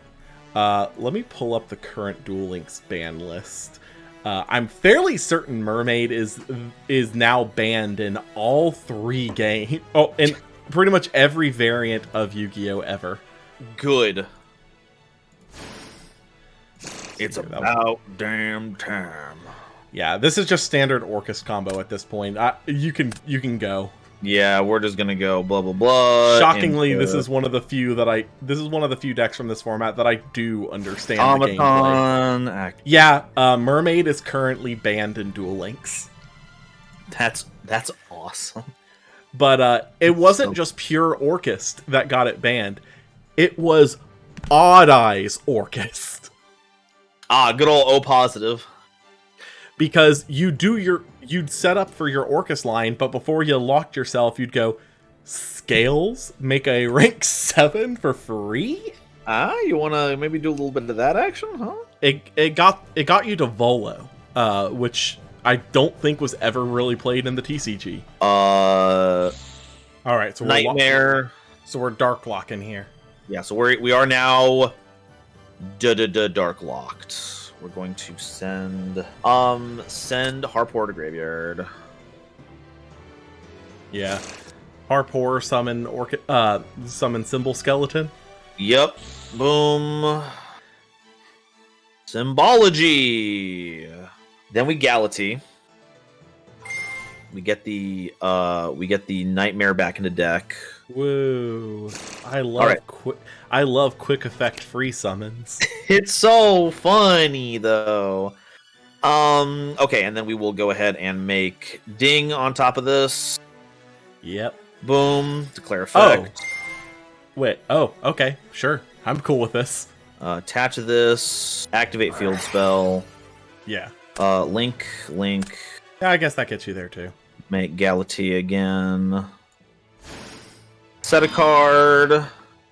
Let me pull up the current Duel Links ban list. I'm fairly certain Mermaid is now banned in all 3 games. Oh, in pretty much every variant of Yu-Gi-Oh! Ever. Good. It's about damn time. Yeah, this is just standard Orcust combo at this point. You can go. Yeah, we're just gonna go blah blah blah. Shockingly, this is one of the few decks from this format that I do understand the gameplay. Yeah, Mermaid is currently banned in Duel Links. That's awesome. But it wasn't just pure Orcust that got it banned. It was Odd Eyes Orcust. Ah, good old O positive. Because you'd set up for your Orcust line, but before you locked yourself, you'd go, Scales, make a rank 7 for free? You wanna maybe do a little bit of that action, huh? It got you to Volo, which I don't think was ever really played in the TCG. Alright, so Nightmare. So we're dark locking here. Yeah, so we are now dark locked. We're going to send Harpor to graveyard. Yeah. Harpor summon Symbol Skeleton. Yep. Boom. Symbology. Then we Galaxy. We get the Nightmare back in the deck. Woo! I love quick effect free summons. It's so funny though. Okay, and then we will go ahead and make Ding on top of this. Yep. Boom. Declare effect. Oh. Wait. Oh, okay. Sure. I'm cool with this. Attach this. Activate field spell. Yeah. Link. Yeah, I guess that gets you there too. Make Galatea again. Set a card.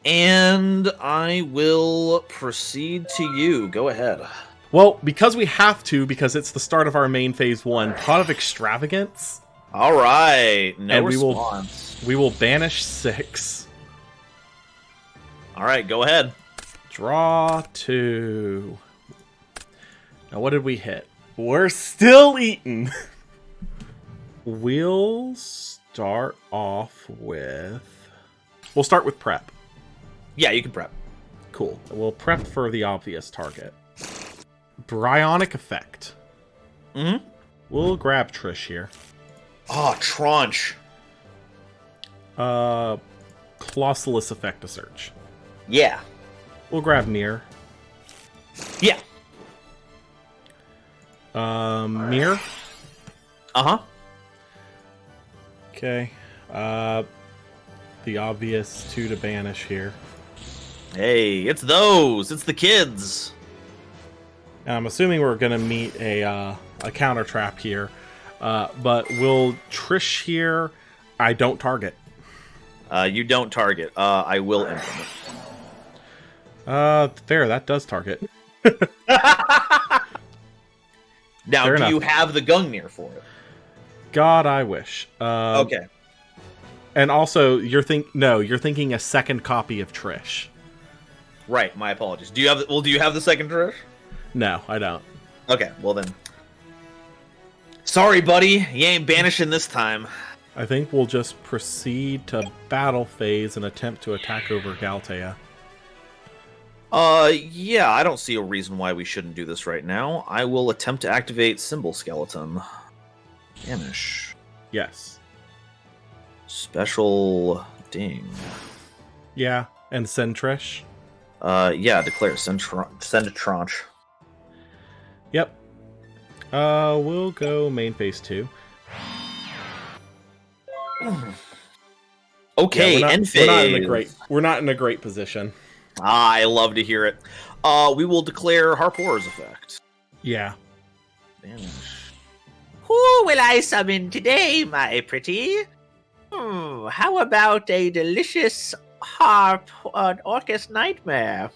And I will proceed to you. Go ahead. Well, because we have to, because it's the start of our main phase 1, Pot of Extravagance. All right. No and response. We will banish 6. All right, go ahead. Draw 2. Now, what did we hit? We're still eating. We'll start off with... We'll start with prep. Yeah, you can prep. Cool. We'll prep for the obvious target. Bryonic Effect. Mm-hmm. We'll grab Trish here. Oh, Tranche. Colossalus Effect to search. Yeah. We'll grab Mirror. Yeah. Mirror. Uh-huh. Okay. The obvious 2 to banish here. Hey, it's those. It's the kids. I'm assuming we're gonna meet a counter trap here, but we'll Trish here. I don't target. You don't target. I will implement. There, that does target. Now, Fair do you enough. have the Gungnir for it? God, I wish. Okay. And also, you're thinking a second copy of Trish. Right. My apologies. Do you have? Do you have the second Trish? No, I don't. Okay. Well then. Sorry, buddy. You ain't banishing this time. I think we'll just proceed to battle phase and attempt to attack over Galtea. Yeah, I don't see a reason why we shouldn't do this right now. I will attempt to activate Symbol Skeleton. Vanish. Yes. Special ding. Yeah, and Centrish. Yeah, declare send a tranche. Yep. We'll go main phase 2. Okay, yeah, end phase. We're not in a great position. I love to hear it. We will declare Harpor's effect. Yeah. Vanish. Who will I summon today, my pretty? How about a delicious harp on Orcust Nightmare?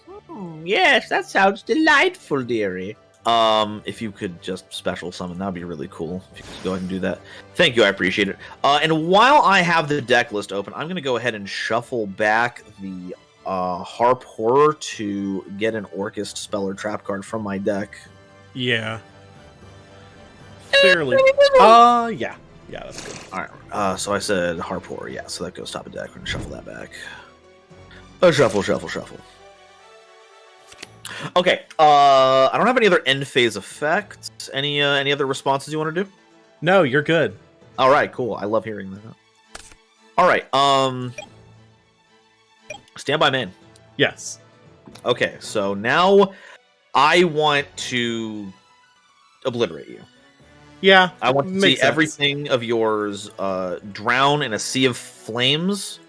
Yes, that sounds delightful, dearie. If you could just special summon, that'd be really cool. If you could go ahead and do that. Thank you, I appreciate it. And while I have the deck list open, I'm gonna go ahead and shuffle back the Harp Horror to get an Orcust spell or trap card from my deck. Yeah. Fairly. Yeah. Yeah, that's good. Alright, so I said Harp Horror, yeah, so that goes top of deck. We're gonna shuffle that back. Shuffle. Okay, I don't have any other end phase effects. Any other responses you want to do? No, you're good. All right, cool. I love hearing that. All right, stand by main. Yes. Okay, so now I want to obliterate you. Yeah. I want to see makes sense. everything of yours drown in a sea of flames.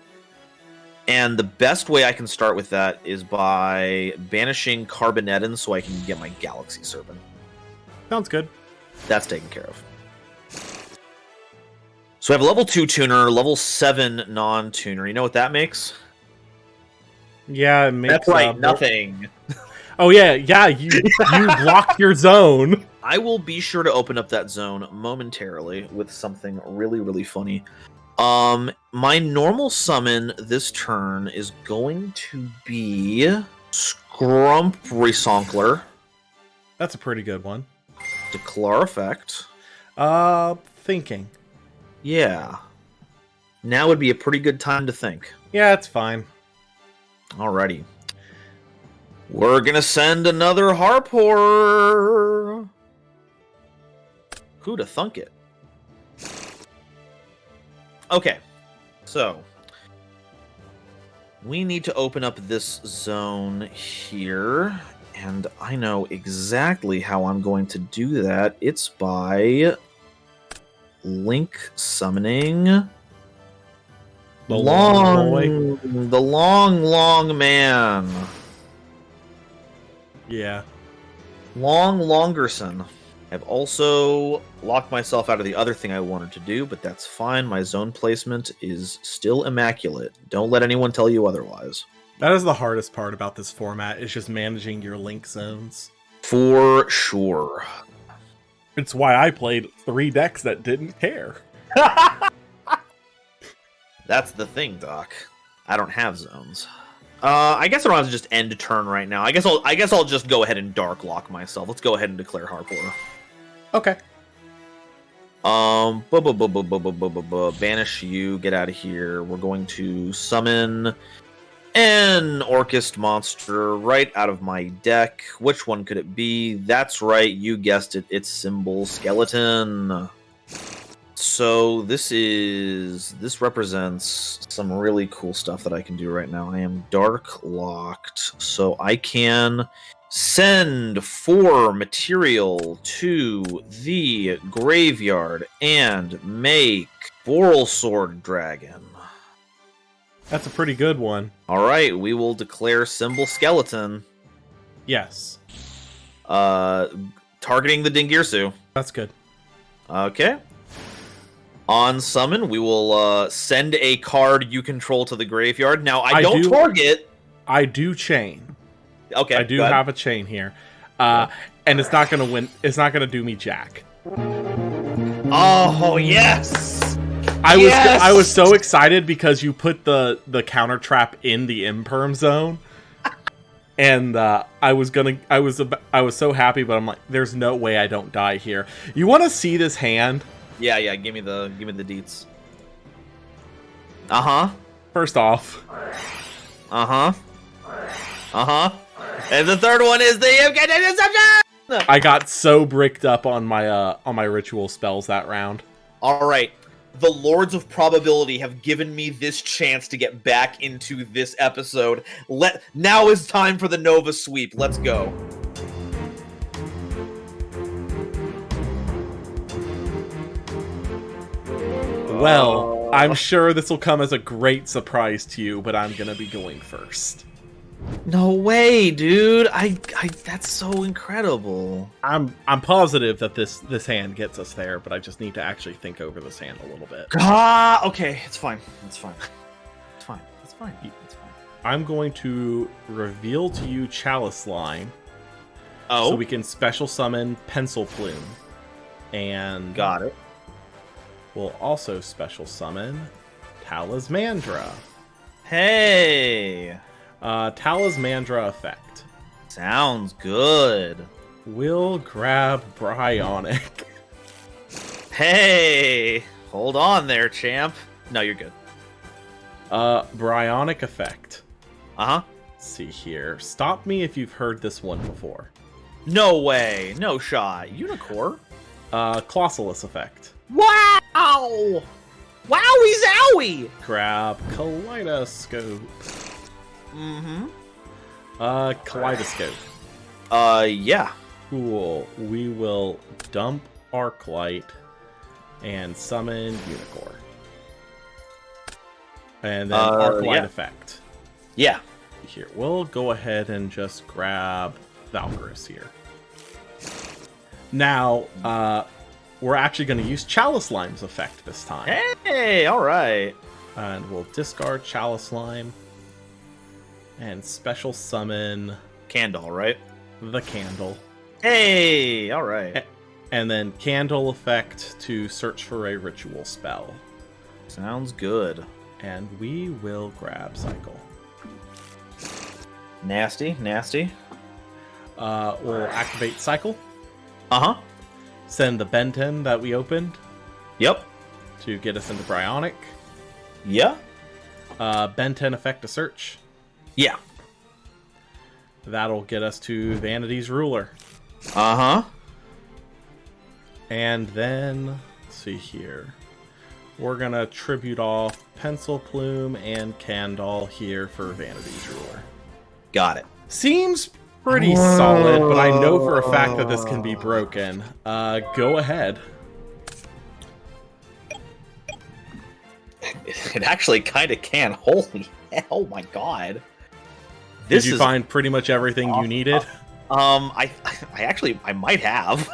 And the best way I can start with that is by banishing Carbonetin so I can get my Galaxy Serpent. Sounds good. That's taken care of. So I have a level 2 tuner, level 7 non-tuner. You know what that makes? Yeah, it makes... That's right, nothing. Oh, yeah, you block your zone. I will be sure to open up that zone momentarily with something really, really funny. My normal summon this turn is going to be Scrump Resonkler. That's a pretty good one. Declare effect. Thinking. Yeah. Now would be a pretty good time to think. Yeah, it's fine. Alrighty. We're gonna send another Harp Horror. Who'da thunk it? Okay, so we need to open up this zone here, and I know exactly how I'm going to do that. It's by link summoning The long man. Yeah. Longerson. I've also locked myself out of the other thing I wanted to do, but that's fine. My zone placement is still immaculate. Don't let anyone tell you otherwise. That is the hardest part about this format, is just managing your link zones. For sure. It's why I played 3 decks that didn't care. That's the thing, Doc. I don't have zones. I guess I don't have to just end a turn right now. I guess I'll just go ahead and dark lock myself. Let's go ahead and declare Harpor. Okay. Banish you. Get out of here. We're going to summon an Orcust monster right out of my deck. Which one could it be? That's right. You guessed it. It's Symbol Skeleton. So this represents some really cool stuff that I can do right now. I am dark locked, so I can send 4 material to the graveyard and make Boral Sword Dragon. That's a pretty good one. All right, we will declare Symbol Skeleton. Yes. Targeting the Dingirsu. That's good. Okay. On summon, we will send a card you control to the graveyard. Now, I don't target. I do chain. Okay, I do have a chain here, and it's not gonna win. It's not gonna do me jack. Oh yes! I was so excited because you put the counter trap in the imperm zone, and I was so happy, but I'm like, there's no way I don't die here. You want to see this hand? Yeah. Give me the deets. Uh huh. First off. Uh huh. Uh huh. And the third one is the deception. I got so bricked up on my ritual spells that round. All right. The Lords of Probability have given me this chance to get back into this episode. Now is time for the Nova sweep. Let's go. Well, I'm sure this will come as a great surprise to you, but I'm gonna be going first. No way, dude. I that's so incredible. I'm positive that this hand gets us there, but I just need to actually think over this hand a little bit. Okay, it's fine. It's fine. It's fine. It's fine. It's fine. I'm going to reveal to you Chalice Line. Oh. So we can special summon Pencil Plume. And Got it. we'll also special summon Talismandra. Hey. Talismandra effect. Sounds good. We'll grab Bryonic. Hey. Hold on there, champ. No, you're good. Bryonic effect. Uh-huh. Let's see here. Stop me if you've heard this one before. No way. No shot. Unicorn? Clossalus effect. Wow! Wowie zowie! Grab Kaleidoscope. Mm-hmm. Kaleidoscope. Yeah. Cool. We will dump Arclight and summon Unicorn. And then Arclight yeah. effect. Yeah. Here, we'll go ahead and just grab Valkyris here. Now, we're actually going to use Chalice Lime's effect this time. Hey, alright. And we'll discard Chalice Lime and special summon Candle, right? the Candle. Hey, alright. And then Candle effect to search for a ritual spell. Sounds good. And we will grab Cycle. Nasty, nasty. We'll activate Cycle. Uh-huh. Send the Benton that we opened Yep. to get us into Bryonic. Yeah. Benton effect to search. Yeah. That'll get us to Vanity's Ruler. Uh-huh. And then, let's see here. We're going to tribute off Pencil Plume and Candle here for Vanity's Ruler. Got it. Seems pretty solid, but I know for a fact that this can be broken. Go ahead. It actually kind of can. Holy hell, oh my god. Did you find pretty much everything you needed? I might have.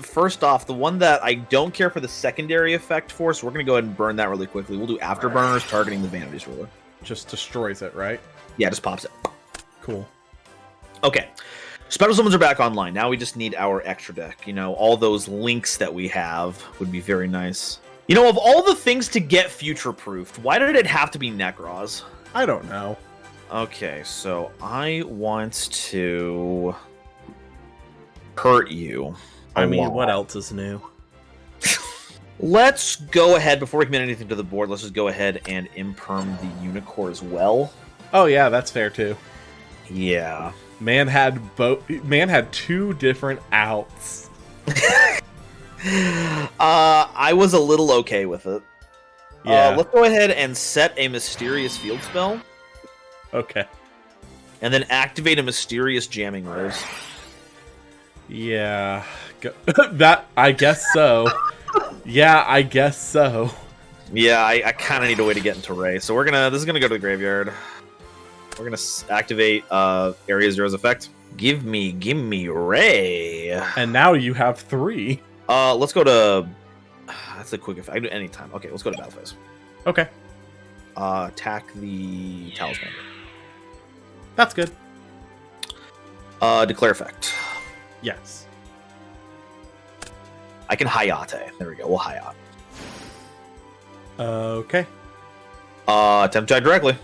First off, the one that I don't care for the secondary effect for, so we're gonna go ahead and burn that really quickly. We'll do Afterburners targeting the Vanity's Ruler. Just destroys it, right? Yeah, just pops it. Cool. Okay. Special summons are back online. Now we just need our extra deck. You know, all those links that we have would be very nice. You know, of all the things to get future-proofed, why did it have to be Nekros? I don't know. Okay, so I want to hurt you. I mean, what else is new? Let's go ahead, before we commit anything to the board, let's just go ahead and imperm the Unicorn as well. Oh yeah, that's fair too. Yeah. Man had two different outs. I was a little okay with it. Yeah. Let's go ahead and set a mysterious field spell. Okay. And then activate a mysterious jamming rose. Yeah. That, I guess so. Yeah, I guess so. Yeah, I kind of need a way to get into Ray. So this is gonna go to the graveyard. We're gonna activate Area Zero's effect. Give me Ray. And now you have 3. Let's go to... That's a quick effect. I can do it anytime. Okay, let's go to battle phase. Okay. Attack the Talisman. That's good. Declare effect. Yes. I can Hayate. There we go. We'll Hayate. Okay. Attempt to attack directly.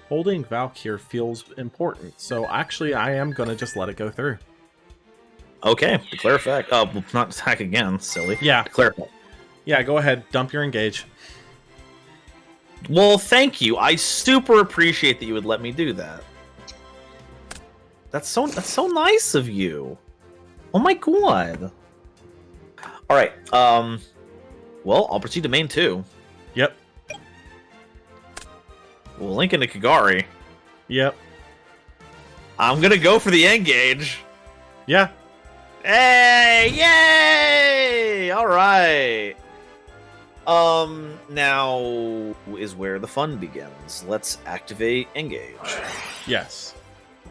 Holding Valkyr feels important, so actually I am going to just let it go through. Okay, declare effect. Not attack again, silly. Yeah. Declare effect. Yeah, go ahead. Dump your engage. Well, thank you. I super appreciate that you would let me do that. That's so nice of you. Oh my god. All right. Well, I'll proceed to main 2. Yep. We'll link into Kagari. Yep. I'm gonna go for the engage. Yeah. Hey! Yay! All right. Now is where the fun begins. Let's activate engage. Yes.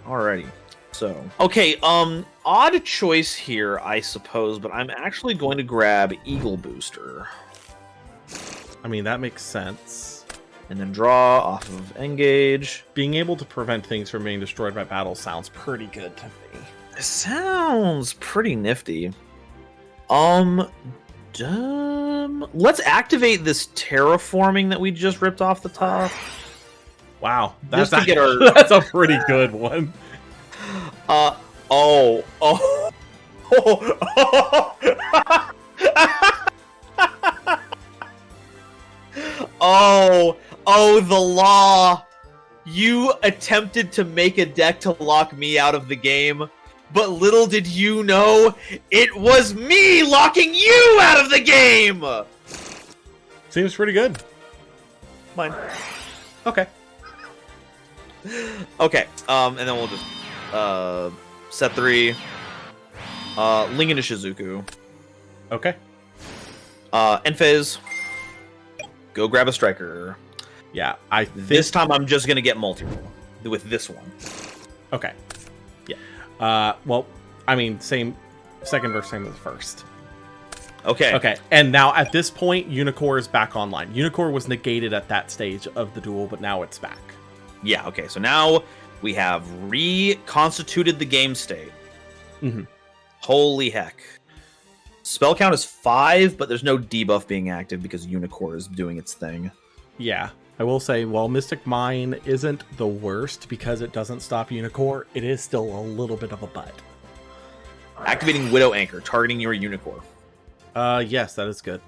Alrighty. So, okay, odd choice here, I suppose, but I'm actually going to grab Eagle Booster. I mean, that makes sense. And then draw off of engage. Being able to prevent things from being destroyed by battle sounds pretty good to me. It sounds pretty nifty. Let's activate this terraforming that we just ripped off the top. Wow, Just to get our... that's a pretty good one. Oh. Oh, the law. You attempted to make a deck to lock me out of the game, but little did you know, it was me locking you out of the game! Seems pretty good. Mine. Okay. Okay, and then we'll just, set 3, link into Shizuku. Okay. End phase. Go grab a striker. Yeah, I think... This time I'm just gonna get multi-roll with this one. Okay. Yeah. Well, I mean, same... Second verse, same as first. Okay. Okay, and now at this point, Unicorn is back online. Unicorn was negated at that stage of the duel, but now it's back. Yeah, okay, so now we have reconstituted the game state. Mm-hmm. Holy heck. Spell count is 5, but there's no debuff being active because Unicorn is doing its thing. Yeah. I will say, while Mystic Mine isn't the worst because it doesn't stop Unicorn, it is still a little bit of a butt. Activating Widow Anchor, targeting your Unicorn. Yes, that is good.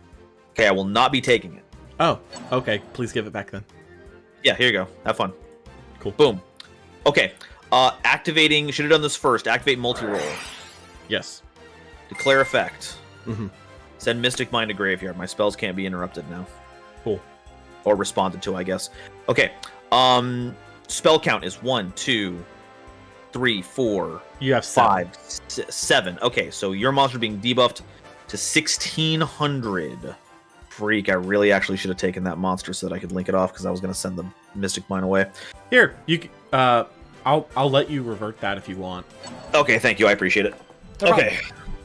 Okay, I will not be taking it. Oh, okay. Please give it back then. Yeah, here you go. Have fun. Cool. Boom. Okay, activating, should have done this first. Activate multi-roll. Yes. Declare effect. Mm-hmm. Send Mystic Mine to graveyard. My spells can't be interrupted now. Cool. Or responded to, I guess. Okay. Spell count is 1, 2, 3, 4. You have 5, 7. Okay, so your monster being debuffed to 1600. Freak! I really actually should have taken that monster so that I could link it off because I was going to send the Mystic Mine away. Here, you. I'll let you revert that if you want. Okay, thank you. I appreciate it. No Okay.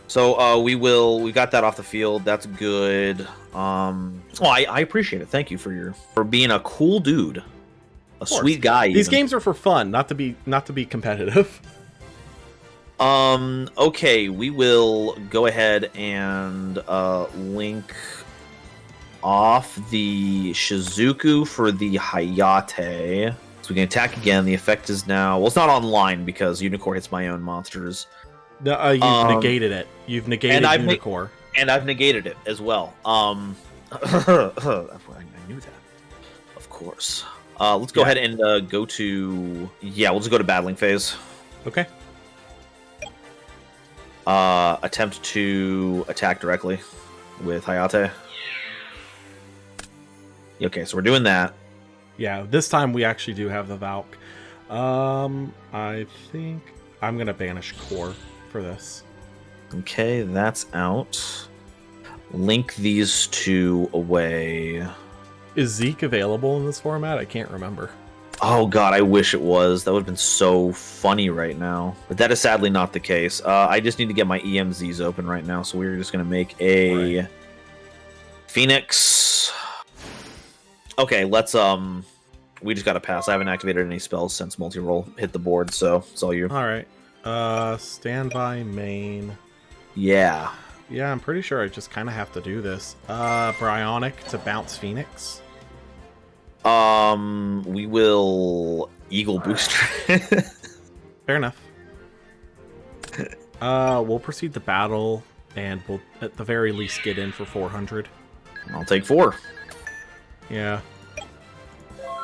So we got that off the field. That's good. I appreciate it. Thank you for being a cool dude, a sweet guy. These even. games are for fun, not to be competitive. Okay, we will go ahead and link off the Shizuku for the Hayate. So we can attack again. The effect is now... Well, it's not online because Unicorn hits my own monsters. No, you've negated it. You've negated Unicorn. And I've negated it as well. I knew that. Of course. Let's go ahead and go to... Yeah, we'll just go to battling phase. Okay. Attempt to attack directly with Hayate. Okay, so we're doing that. Yeah, this time we actually do have the Valk. I think I'm gonna banish Core for this. Okay, that's out. Link these two away. Is Zeke available in this format? I can't remember. Oh god, I wish it was. That would have been so funny right now. But that is sadly not the case. I just need to get my EMZs open right now, so we're just gonna make a Phoenix. Okay, let's we just gotta pass. I haven't activated any spells since multi-roll hit the board, so it's all you. Alright. Standby main. Yeah. Yeah, I'm pretty sure I just kinda have to do this. Bryonic to bounce Phoenix. We will Eagle Booster. Fair enough. We'll proceed to battle, and we'll at the very least get in for 400. I'll take 4. Yeah.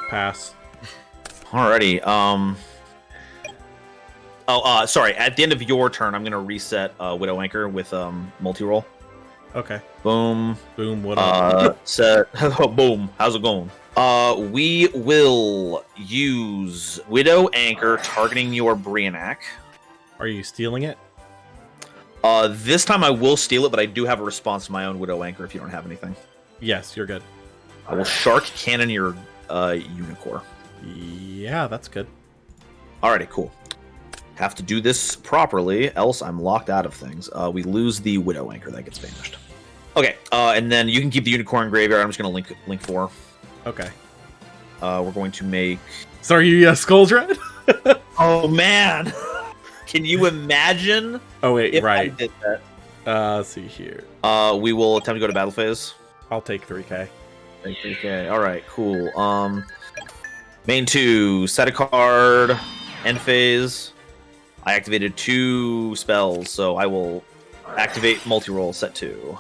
Pass. Alrighty. Sorry. At the end of your turn, I'm gonna reset Widow Anchor with multi-roll. Okay. Boom. Boom. What up? Set. Boom. How's it going? We will use Widow Anchor targeting your Brianak. Are you stealing it? This time I will steal it, but I do have a response to my own Widow Anchor if you don't have anything. Yes, you're good. I will Shark Cannon your Unicorn. Yeah, that's good. Alrighty, cool. Have to do this properly, else I'm locked out of things. We lose the Widow Anchor, that gets banished. Okay, and then you can keep the Unicorn Graveyard. I'm just going to link 4. Okay. We're going to make... Sorry, you Skull's Red? Oh, man! Can you imagine? Oh, wait, if right. I did that? Let's see here. We will attempt to go to battle phase. I'll take 3K. Take 3K. Alright, cool. Main 2, set a card, end phase. I activated 2 spells, so I will activate multi-roll, set 2.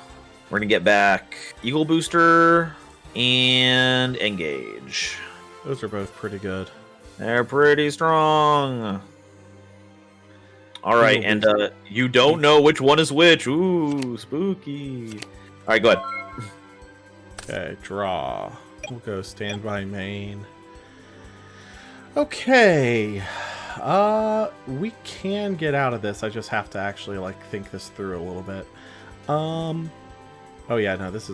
We're gonna get back Eagle Booster and Engage. Those are both pretty good. They're pretty strong. Alright, and you don't know which one is which. Ooh, spooky. Alright, go ahead. Okay, draw. We'll go standby main. Okay. We can get out of this. I just have to actually like think this through a little bit. Oh yeah, no, this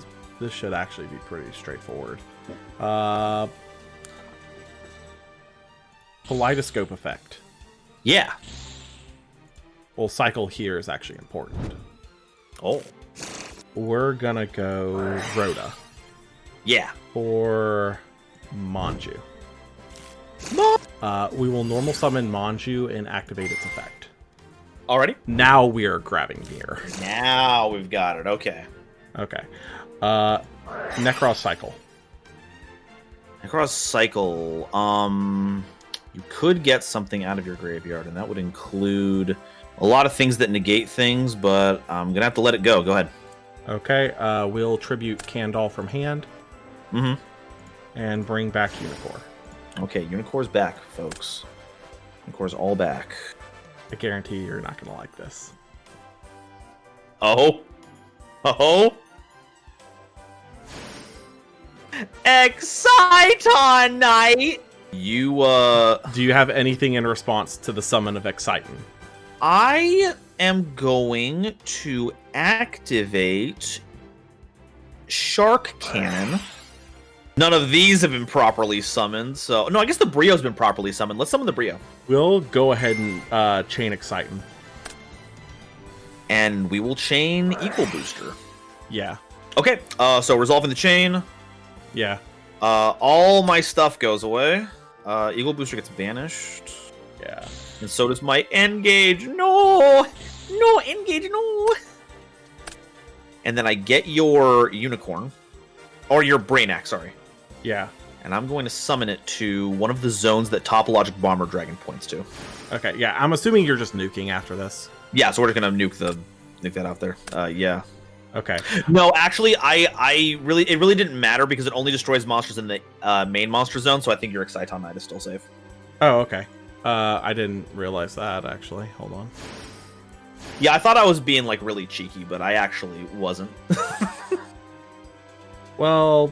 should actually be pretty straightforward. Kaleidoscope effect. Yeah. Well, cycle here is actually important. Oh. We're gonna go Rhoda. Yeah. Or Maju. We will normal summon Manju and activate its effect. Already? Now we are grabbing gear. Now we've got it. Okay. Okay. Nekros cycle. Nekros cycle. You could get something out of your graveyard, and that would include a lot of things that negate things, but I'm gonna have to let it go. Go ahead. Okay. We'll tribute Candle from hand. Mm-hmm. And bring back Unicorn. Okay, Unicorn's back, folks. Unicorn's all back. I guarantee you're not gonna like this. Oh. Oh. Exciton Knight! You, Do you have anything in response to the summon of Exciton? I am going to activate Shark Cannon. None of these have been properly summoned, so... No, I guess the Brio's been properly summoned. Let's summon the Brio. We'll go ahead and chain Exciton. And we will chain Equal Booster. Yeah. Okay, so resolving the chain. Yeah. All my stuff goes away. Eagle Booster gets banished. Yeah. And so does my Engage. No! No, Engage, no! And then I get your Unicorn. Or your Brainiac, sorry. Yeah. And I'm going to summon it to one of the zones that Topologic Bomber Dragon points to. Okay, yeah, I'm assuming you're just nuking after this. Yeah, so we're just gonna nuke that out there. Yeah. Okay. No, actually, it really didn't matter because it only destroys monsters in the main monster zone, so I think your Exciton Knight is still safe. Oh, okay. I didn't realize that, actually. Hold on. Yeah, I thought I was being, like, really cheeky, but I actually wasn't. Well,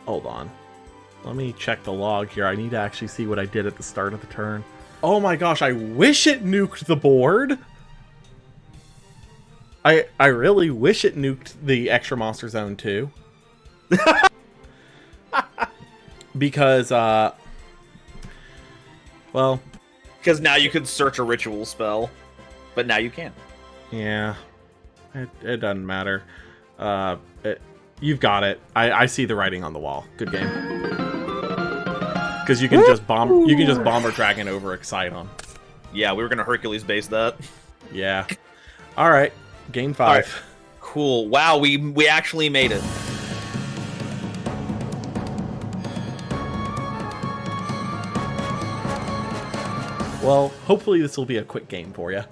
hold on. Let me check the log here. I need to actually see what I did at the start of the turn. Oh my gosh, I wish it nuked the board! I really wish it nuked the extra monster zone too. Because, well... Because now you could search a ritual spell, but now you can't. Yeah. It doesn't matter. You've got it. I see the writing on the wall. Good game. Because you can just bomber dragon over Exciton. Yeah, we were gonna Hercules base that. Yeah. All right. Game 5. Right. Cool. Wow, we actually made it. Well, hopefully this will be a quick game for you.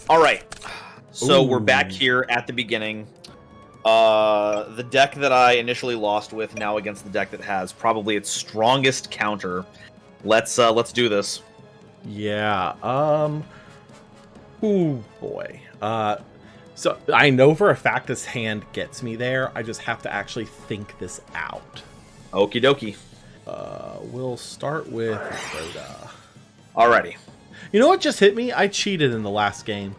All right. So Ooh. we're back here at the beginning. The deck that I initially lost with now against the deck that has probably its strongest counter. Let's do this. Yeah. Oh boy. So I know for a fact this hand gets me there. I just have to actually think this out. Okie dokie. We'll start with Rhoda. Alrighty. You know what just hit me? I cheated in the last game.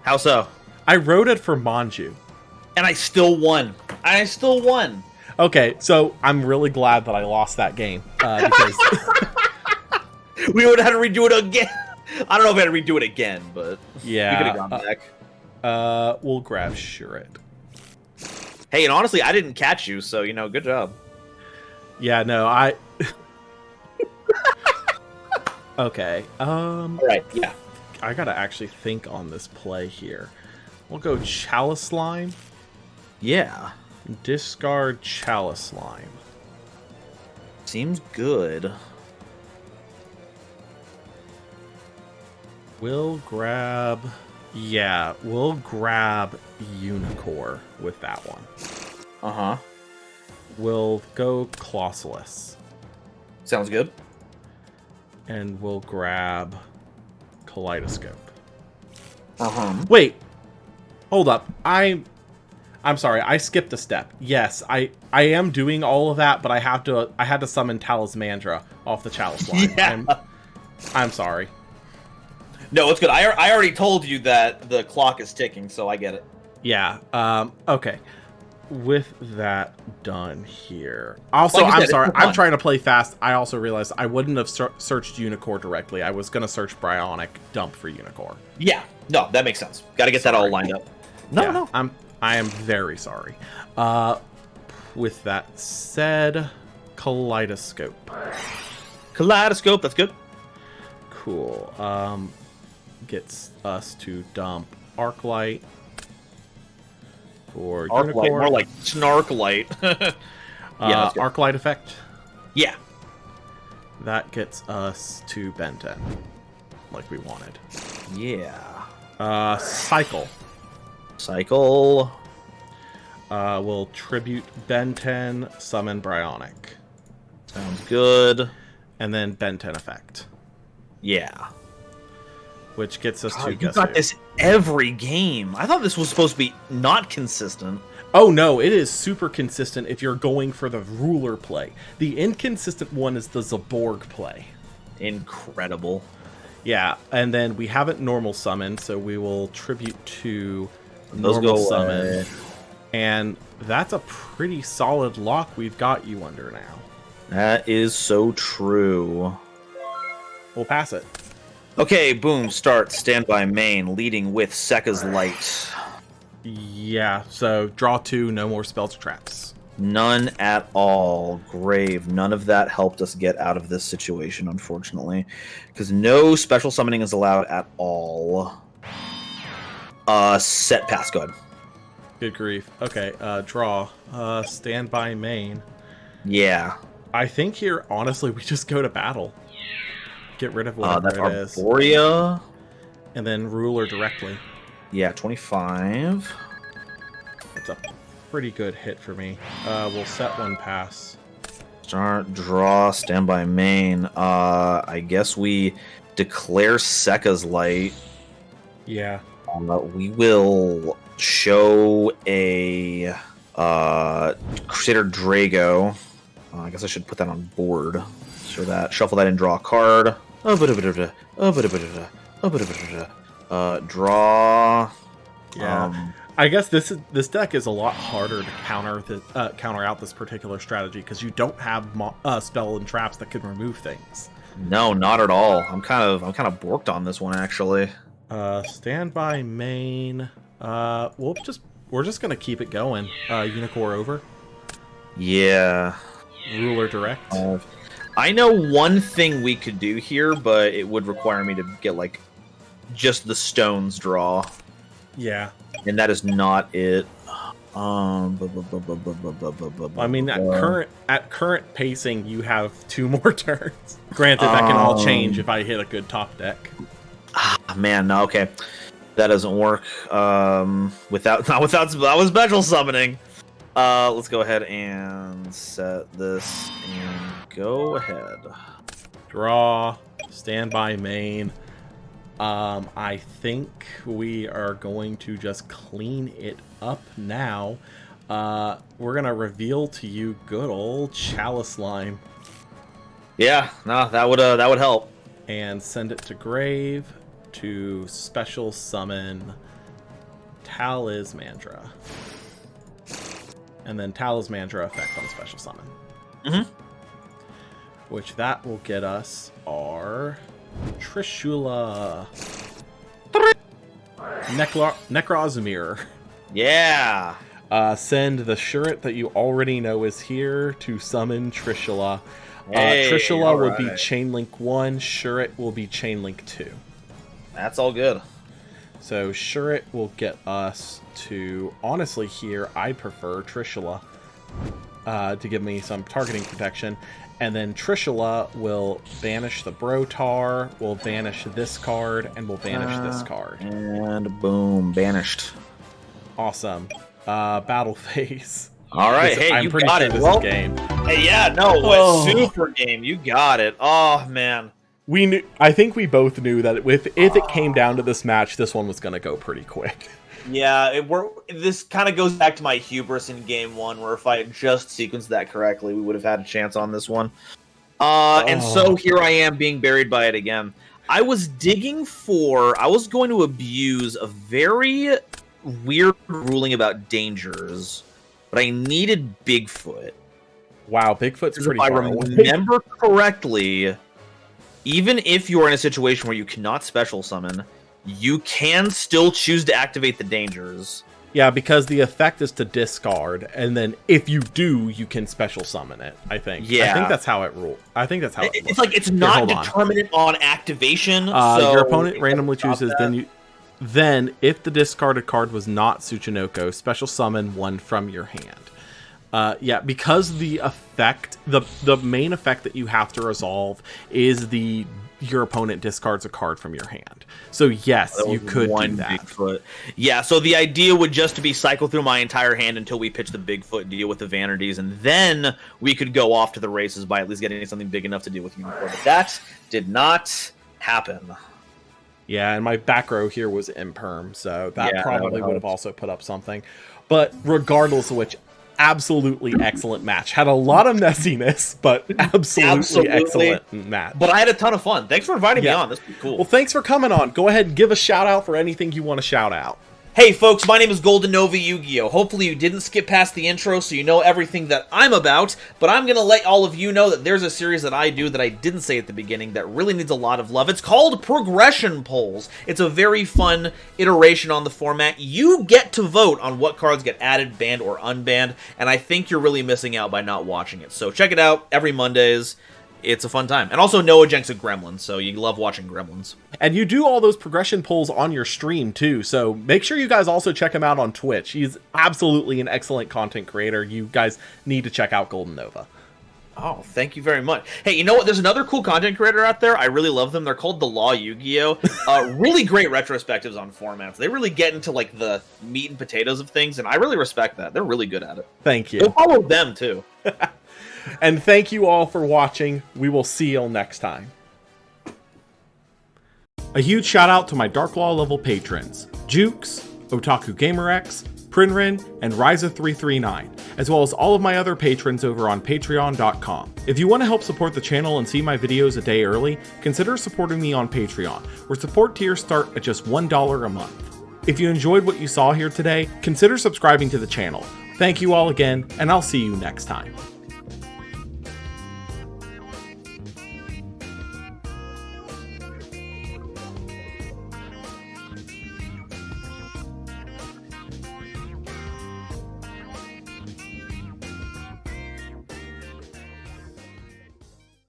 How so? I wrote it for Maju. And I still won. Okay, so I'm really glad that I lost that game because We would have had to redo it again. I don't know if I had to redo it again, but yeah, we could have gone back. We'll grab Shuret. Hey, and honestly, I didn't catch you, so good job. Yeah, no, I. Okay. All right. Yeah. I gotta actually think on this play here. We'll go Chalice Lime. Yeah. Discard Chalice Lime. Seems good. We'll grab. Yeah, we'll grab Unicorn with that one. Uh-huh. We'll go Clauselus. Sounds good. And we'll grab Kaleidoscope. Uh-huh. Wait. Hold up. I'm sorry. I skipped a step. Yes, I am doing all of that, but I had to summon Talismandra off the Chalice line. Yeah. I'm sorry. No, it's good. I already told you that the clock is ticking, so I get it. Yeah. Okay. With that done here. Also, Like you I'm said, sorry. it's fun. I'm trying to play fast. I also realized I wouldn't have searched Unicorn directly. I was going to search Bryonic Dump for Unicorn. Yeah. No, that makes sense. Got to get that all lined up. No. I am very sorry. With that said, Kaleidoscope. Kaleidoscope, that's good. Cool. Gets us to dump Arclight for Arclight, Unicorn. more like Snarklight. Yeah, that's good. Arclight effect. Yeah. That gets us to Ben 10, like we wanted. Yeah. Cycle. Cycle. We'll tribute Ben 10, summon Bryonic. Sounds good. And then Ben 10 effect. Yeah. Which gets us to Oh, you guess got who. this every game. I thought this was supposed to be not consistent. Oh no, it is super consistent if you're going for the ruler play. The inconsistent one is the Zaborg play. Incredible. Yeah, and then we haven't normal summon, so we will tribute to Those normal go summon. away. And that's a pretty solid lock we've got you under now. That is so true. We'll pass it. Okay, boom, start, standby main, leading with Sekka's Light. Yeah, so draw 2, no more spells or traps. None at all. Grave. None of that helped us get out of this situation, unfortunately. Because no special summoning is allowed at all. Set pass, go ahead. Good grief. Okay, draw. Standby main. Yeah. I think here, honestly, we just go to battle. Get rid of whatever That's it is. Arborea. And then ruler directly. Yeah, 25. That's a pretty good hit for me. We'll set one pass. Start, draw, standby main. I guess we declare Sekka's Light. Yeah. We will show a Crusader Drago. I guess I should put that on board. Show that. Shuffle that and draw a card. Draw. Yeah. I guess this deck is a lot harder to counter out this particular strategy because you don't have spell and traps that can remove things. No, not at all. I'm kind of borked on this one actually. Standby main. We're just gonna keep it going. Unicorn over. Yeah. Ruler direct. I know one thing we could do here, but it would require me to get like just the stones draw, Yeah. and that is not it. I mean, at current pacing, you have 2 more turns. Granted, that can all change if I hit a good top deck. Man, no, okay. That doesn't work. Not without special summoning. Let's go ahead and set this and go ahead. Draw. Standby main. I think we are going to just clean it up now. We're gonna reveal to you good old Chalice Line. Yeah, no, that would help. And send it to grave to special summon Talismandra. And then Talismandra effect on special summon. Mm-hmm. Which that will get us our Trishula. Nekros Mirror. Yeah. Send the Shuret that you already know is here to summon Trishula. Hey, Trishula will be alright. Chainlink 1, Shuret will be Chainlink 2. That's all good. So Shuret will get us to, honestly here, I prefer Trishula to give me some targeting protection. And then Trishula will banish the Brotar, will banish this card, and will banish this card. And boom, banished. Awesome. Battle phase. All right, hey, I'm you pretty got sure it. this Well, is game. hey, yeah, no, Oh. super game. You got it. Oh man. We knew. I think we both knew that if it came down to this match, this one was going to go pretty quick. Yeah, this kind of goes back to my hubris in game one, where if I had just sequenced that correctly, we would have had a chance on this one. And so here I am being buried by it again. I was going to abuse a very weird ruling about dangers, but I needed Bigfoot. Wow, Bigfoot's pretty If I far away. remember correctly, even if you're in a situation where you cannot special summon, you can still choose to activate the dangers. Yeah, because the effect is to discard, and then if you do, you can special summon it, I think. Yeah. I think that's how it rules. I think that's how it It's works. like it's Here, not hold on. determinate on activation. So Your opponent randomly stop chooses, that. then if the discarded card was not Tsuchinoko, special summon one from your hand. Yeah, because the effect, the main effect that you have to resolve is your opponent discards a card from your hand. So yes, That you was could do one that. Bigfoot. Yeah, so the idea would just to be cycle through my entire hand until we pitch the Bigfoot, deal with the vanities, and then we could go off to the races by at least getting something big enough to deal with Unicorn. But that did not happen. Yeah, and my back row here was imperm, so that Yeah, that probably would would have help. also put up something. But regardless of which, absolutely excellent match. Had a lot of messiness, but absolutely excellent match. But I had a ton of fun. Thanks for inviting me Yeah. on. This was cool. Well, thanks for coming on. Go ahead and give a shout out for anything you want to shout out. Hey folks, my name is Golden Nova Yu-Gi-Oh! Hopefully you didn't skip past the intro so you know everything that I'm about, but I'm gonna let all of you know that there's a series that I do that I didn't say at the beginning that really needs a lot of love. It's called Progression Polls. It's a very fun iteration on the format. You get to vote on what cards get added, banned, or unbanned, and I think you're really missing out by not watching it. So check it out every Mondays. It's a fun time. And also Noah Jenks a Gremlin, so you love watching Gremlins. And you do all those progression polls on your stream too, so make sure you guys also check him out on Twitch. He's absolutely an excellent content creator. You guys need to check out Golden Nova. Oh, thank you very much. Hey, you know what? There's another cool content creator out there. I really love them. They're called The Law Yu-Gi-Oh! Really great retrospectives on formats. They really get into like the meat and potatoes of things, and I really respect that. They're really good at it. Thank you. Go follow them too. And thank you all for watching. We will see you next time. A huge shout out to my Dark Law level patrons, Jukes, Otaku GamerX, Prinrin, and Ryza339, as well as all of my other patrons over on patreon.com. If you want to help support the channel and see my videos a day early, consider supporting me on Patreon, where support tiers start at just $1 a month. If you enjoyed what you saw here today, consider subscribing to the channel. Thank you all again, and I'll see you next time.